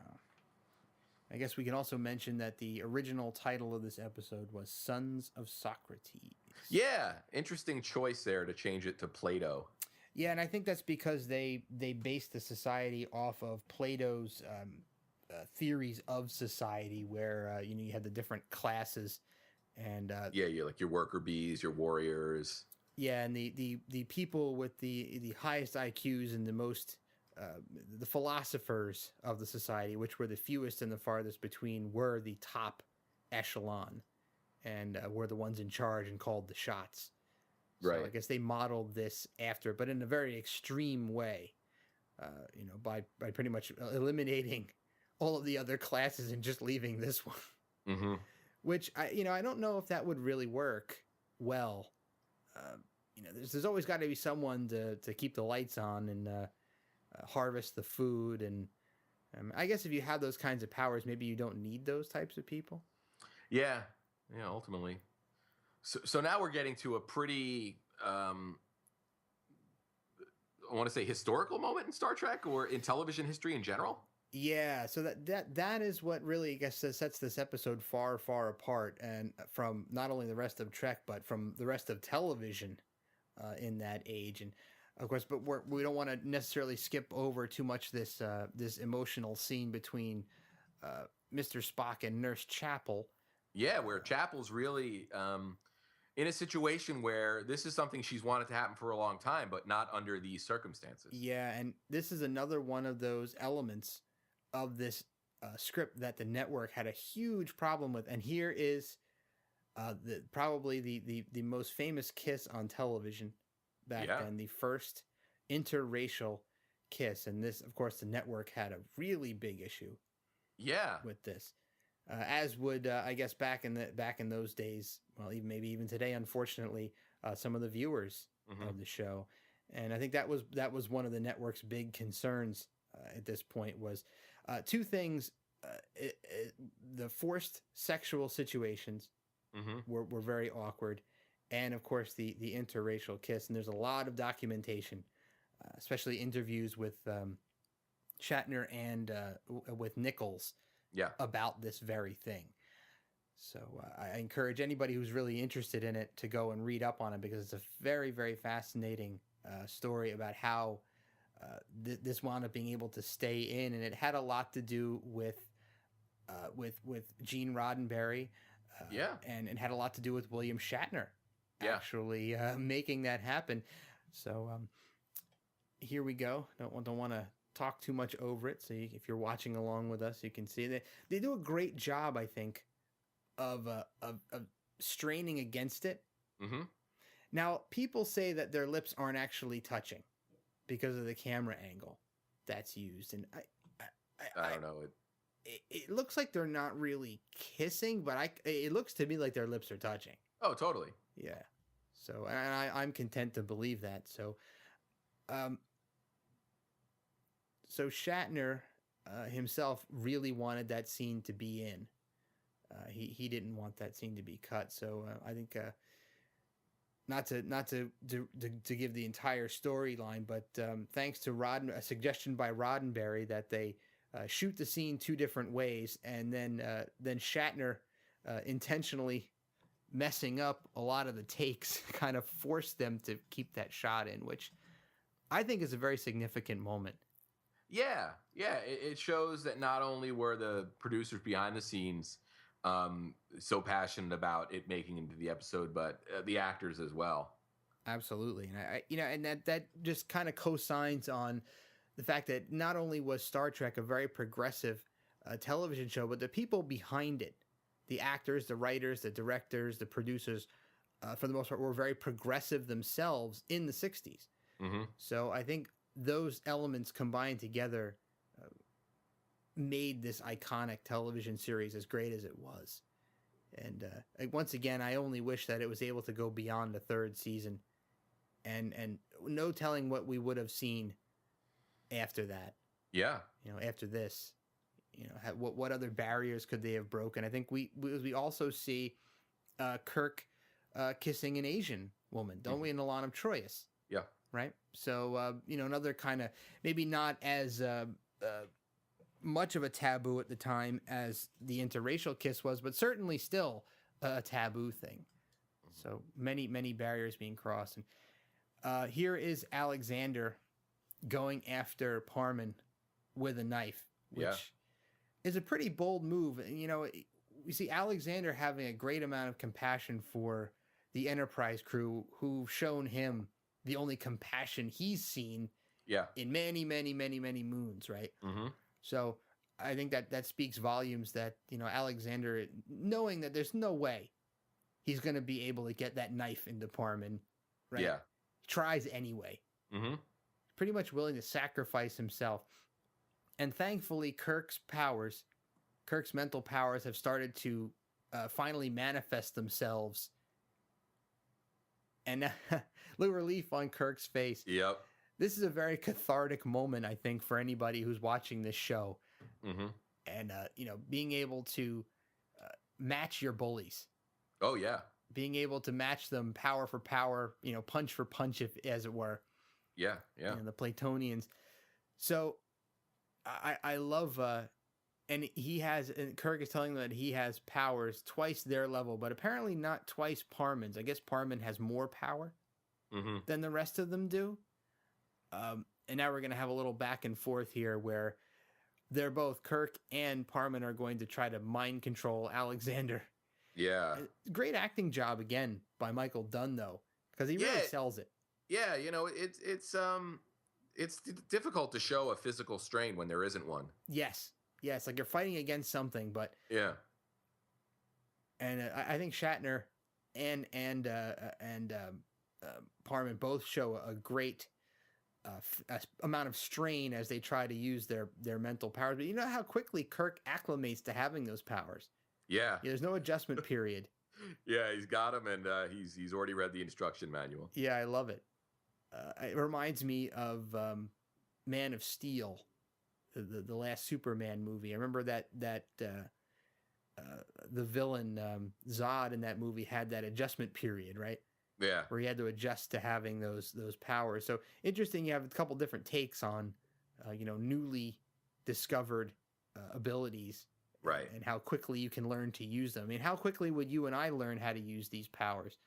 I guess we can also mention that the original title of this episode was Sons of Socrates. Yeah, interesting choice there to change it to Plato. Yeah, and I think that's because they based the society off of Plato's theories of society, where you had the different classes, and you're like your worker bees, your warriors. Yeah, and the people with the highest IQs and the most the philosophers of the society, which were the fewest and the farthest between, were the top echelon, and were the ones in charge and called the shots. So right. I guess they modeled this after, but in a very extreme way, by pretty much eliminating all of the other classes and just leaving this one. Mm-hmm. Which I don't know if that would really work well. There's always got to be someone to keep the lights on and harvest the food, and I guess if you have those kinds of powers, maybe you don't need those types of people. Yeah, ultimately. So now we're getting to a pretty, I want to say, historical moment in Star Trek or in television history in general. Yeah, so that is what really, I guess, sets this episode far, far apart, and from not only the rest of Trek, but from the rest of television in that age. And of course, but we don't want to necessarily skip over too much this emotional scene between Mr. Spock and Nurse Chapel. Yeah, where Chapel's really in a situation where this is something she's wanted to happen for a long time, but not under these circumstances. Yeah, and this is another one of those elements of this script that the network had a huge problem with. And here is probably the most famous kiss on television back then, the first interracial kiss. And this, of course, the network had a really big issue with this. As would I guess back in those days, well, maybe even today, unfortunately, some of the viewers of the show. And I think that was one of the network's big concerns at this point was two things: the forced sexual situations were very awkward, and of course the interracial kiss. And there's a lot of documentation, especially interviews with Shatner and with Nichols, about this very thing. So I encourage anybody who's really interested in it to go and read up on it, because it's a very, very fascinating story about how this wound up being able to stay in, and it had a lot to do with Gene Roddenberry, and had a lot to do with William Shatner actually making that happen. So here we go. Don't want to talk too much over it. So if you're watching along with us, you can see that they do a great job, I think, of straining against it. Now, people say that their lips aren't actually touching because of the camera angle that's used, and I don't know. It looks like they're not really kissing, but it looks to me like their lips are touching. Oh, totally. Yeah. So, and I'm content to believe that. So, so Shatner himself really wanted that scene to be in. He didn't want that scene to be cut. So I think not to give the entire storyline, but thanks to a suggestion by Roddenberry that they shoot the scene two different ways, and then Shatner intentionally messing up a lot of the takes kind of forced them to keep that shot in, which I think is a very significant moment. Yeah. It shows that not only were the producers behind the scenes so passionate about it making into the episode, but the actors as well. Absolutely. And and that just kind of co-signs on the fact that not only was Star Trek a very progressive television show, but the people behind it, the actors, the writers, the directors, the producers, for the most part, were very progressive themselves in the 60s. So I think those elements combined together made this iconic television series as great as it was. And once again, I only wish that it was able to go beyond the third season, and no telling what we would have seen after that. Yeah. After this, what other barriers could they have broken? I think we also see Kirk kissing an Asian woman, don't we, in The Lawn of Troyes? Yeah. Right? So, another kind of, maybe not as much of a taboo at the time as the interracial kiss was, but certainly still a taboo thing. So many, many barriers being crossed. And here is Alexander going after Parman with a knife, which is a pretty bold move. We see Alexander having a great amount of compassion for the Enterprise crew, who've shown him the only compassion he's seen in many, many, many, many moons, right? So I think that speaks volumes that, Alexander, knowing that there's no way he's going to be able to get that knife into Parman, right? Yeah. Tries anyway. Pretty much willing to sacrifice himself. And thankfully, Kirk's mental powers have started to finally manifest themselves. And little relief on Kirk's face. Yep. This is a very cathartic moment, I think, for anybody who's watching this show. And, being able to match your bullies. Oh, yeah. Being able to match them power for power, punch for punch, as it were. Yeah. The Platonians. So I love, and Kirk is telling them that he has powers twice their level, but apparently not twice Parman's. I guess Parman has more power than the rest of them do. And now we're going to have a little back and forth here where they're both, Kirk and Parman, are going to try to mind control Alexander. Yeah. Great acting job again by Michael Dunn, though, because he really sells it. Yeah, it's difficult to show a physical strain when there isn't one. Yes, like you're fighting against something, but yeah. And I think Shatner and Parman both show a great amount of strain as they try to use their mental powers. But you know how quickly Kirk acclimates to having those powers. Yeah, there's no adjustment period. Yeah, he's got them, and he's already read the instruction manual. Yeah, I love it. it reminds me of Man of Steel, the last Superman movie. I remember that the villain Zod in that movie had that adjustment period, right? Yeah. Where he had to adjust to having those powers. So interesting. You have a couple different takes on, newly discovered abilities, Right. and how quickly you can learn to use them. I mean, how quickly would you and I learn how to use these powers?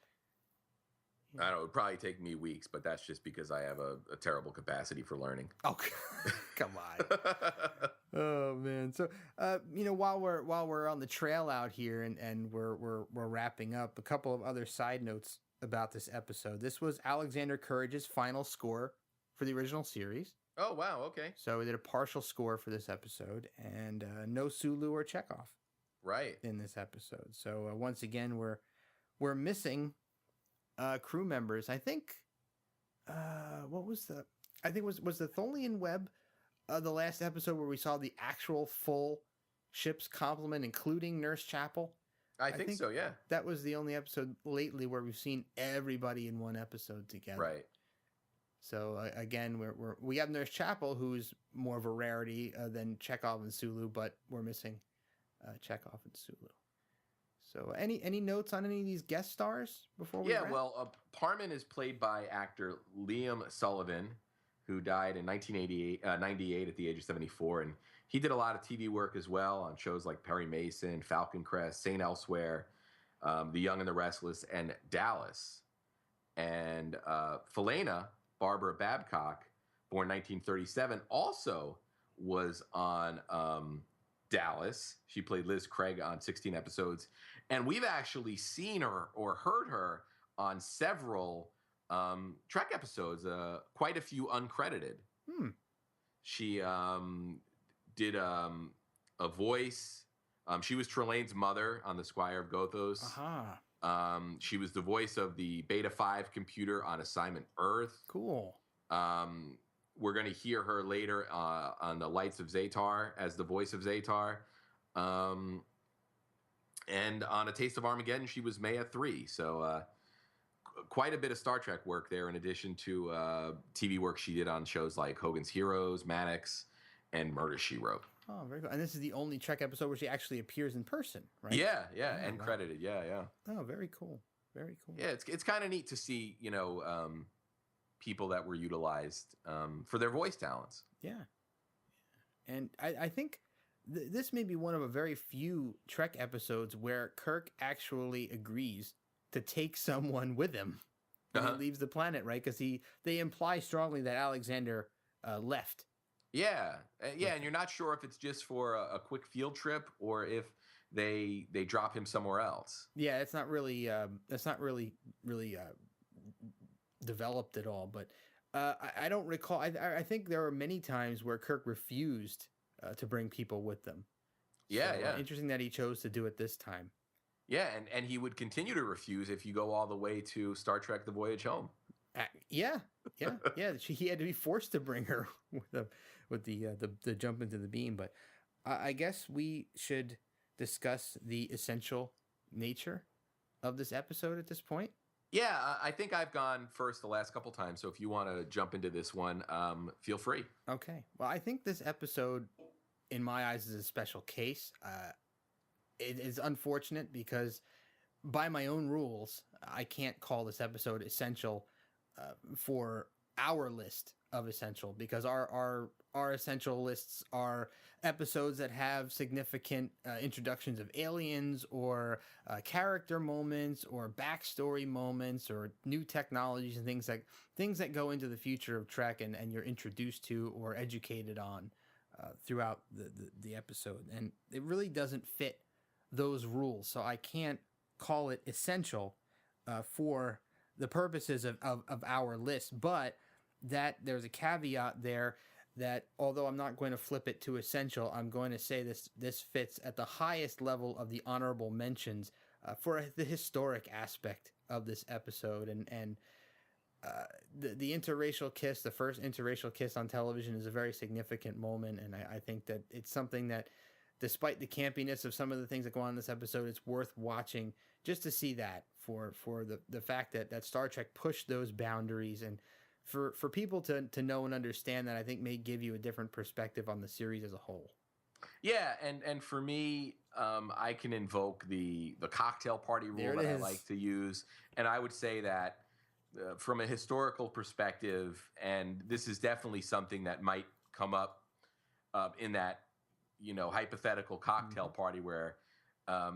I don't know. It would probably take me weeks, but that's just because I have a terrible capacity for learning. Oh, come on. Oh man. So, while we're on the trail out here and we're wrapping up, a couple of other side notes about this episode. This was Alexander Courage's final score for the original series. Oh wow. Okay. So we did a partial score for this episode, and no Sulu or Chekhov. Right. In this episode. So once again, we're missing crew members. I think. What was the? I think was the Tholian Web. The last episode where we saw the actual full ship's complement, including Nurse Chapel. I think so, yeah. That was the only episode lately where we've seen everybody in one episode together. Right. So again, we have Nurse Chapel, who's more of a rarity than Chekhov and Sulu, but we're missing Chekhov and Sulu. So any notes on any of these guest stars before we? Yeah, well, Parman is played by actor Liam Sullivan, who died in 98 at the age of 74. And he did a lot of TV work as well on shows like Perry Mason, Falcon Crest, St. Elsewhere, The Young and the Restless, and Dallas. And Felena, Barbara Babcock, born 1937, also was on Dallas. She played Liz Craig on 16 episodes. And we've actually seen her or heard her on several Trek episodes, quite a few uncredited. She did a voice. She was Trelane's mother on The Squire of Gothos. She was the voice of the Beta 5 computer on Assignment Earth. Cool. We're going to hear her later on The Lights of Zatar as the voice of Zatar. And on A Taste of Armageddon, she was Maya 3. So quite a bit of Star Trek work there, in addition to TV work she did on shows like Hogan's Heroes, Maddox, and Murder, She Wrote. Oh, very cool. And this is the only Trek episode where she actually appears in person, right? Yeah, yeah, Oh, and wow. credited. Yeah, yeah. Oh, very cool. Very cool. Yeah, it's kind of neat to see, people that were utilized for their voice talents. Yeah. And I think this may be one of a very few Trek episodes where Kirk actually agrees to take someone with him when he leaves the planet, right? Because they imply strongly that Alexander left. Yeah, yeah, and you're not sure if it's just for a quick field trip or if they drop him somewhere else. Yeah, it's not really really developed at all. But I don't recall. I think there were many times where Kirk refused to bring people with them. Yeah, So, yeah. Interesting that he chose to do it this time. Yeah, and he would continue to refuse if you go all the way to Star Trek: The Voyage Home. Yeah. He had to be forced to bring her with the jump into the beam. But I guess we should discuss the essential nature of this episode at this point. Yeah, I think I've gone first the last couple times, so if you want to jump into this one, feel free. Okay. Well, I think this episode, in my eyes, is a special case. It is unfortunate because by my own rules, I can't call this episode essential for our list of essential, because our essential lists are episodes that have significant introductions of aliens or character moments or backstory moments or new technologies and things that go into the future of Trek and you're introduced to or educated on throughout the episode. And it really doesn't fit those rules, so I can't call it essential for the purposes of our list. But that there's a caveat there that although I'm not going to flip it to essential, I'm going to say this fits at the highest level of the honorable mentions for the historic aspect of this episode. And the interracial kiss, the first interracial kiss on television, is a very significant moment. And I think that it's something that, despite the campiness of some of the things that go on in this episode, it's worth watching just to see that for the fact that Star Trek pushed those boundaries and for people to know and understand that, I think may give you a different perspective on the series as a whole. Yeah, and for me, I can invoke the cocktail party rule that I like to use, and I would say that from a historical perspective, and this is definitely something that might come up in that hypothetical cocktail party where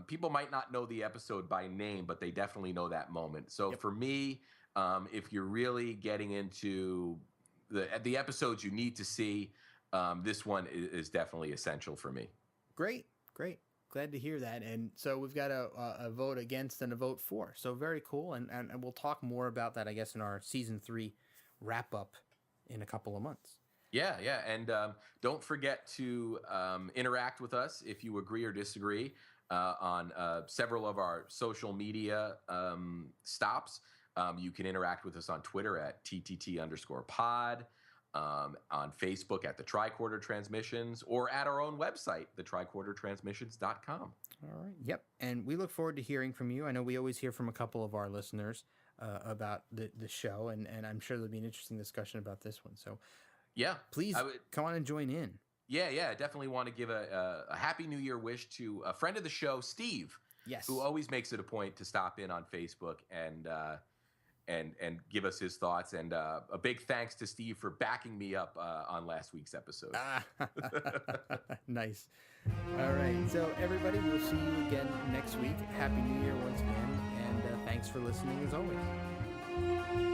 people might not know the episode by name, but they definitely know that moment. So for me, if you're really getting into the episodes you need to see, this one is definitely essential for me. Great. Glad to hear that. And so we've got a vote against and a vote for. So very cool. And we'll talk more about that, I guess, in our season 3 wrap up in a couple of months. Yeah. And don't forget to interact with us if you agree or disagree on several of our social media stops. You can interact with us on Twitter at TTT_pod. On Facebook at the Tricorder Transmissions, or at our own website, thetricordertransmissions.com. All right. Yep. And we look forward to hearing from you. I know we always hear from a couple of our listeners about the show, and I'm sure there'll be an interesting discussion about this one. So yeah, please come on and join in. Yeah. Definitely want to give a Happy New Year wish to a friend of the show, Steve. Yes. Who always makes it a point to stop in on Facebook and give us his thoughts. And a big thanks to Steve for backing me up on last week's episode. Nice. All right. So everybody, we'll see you again next week. Happy New Year once again. And thanks for listening as always.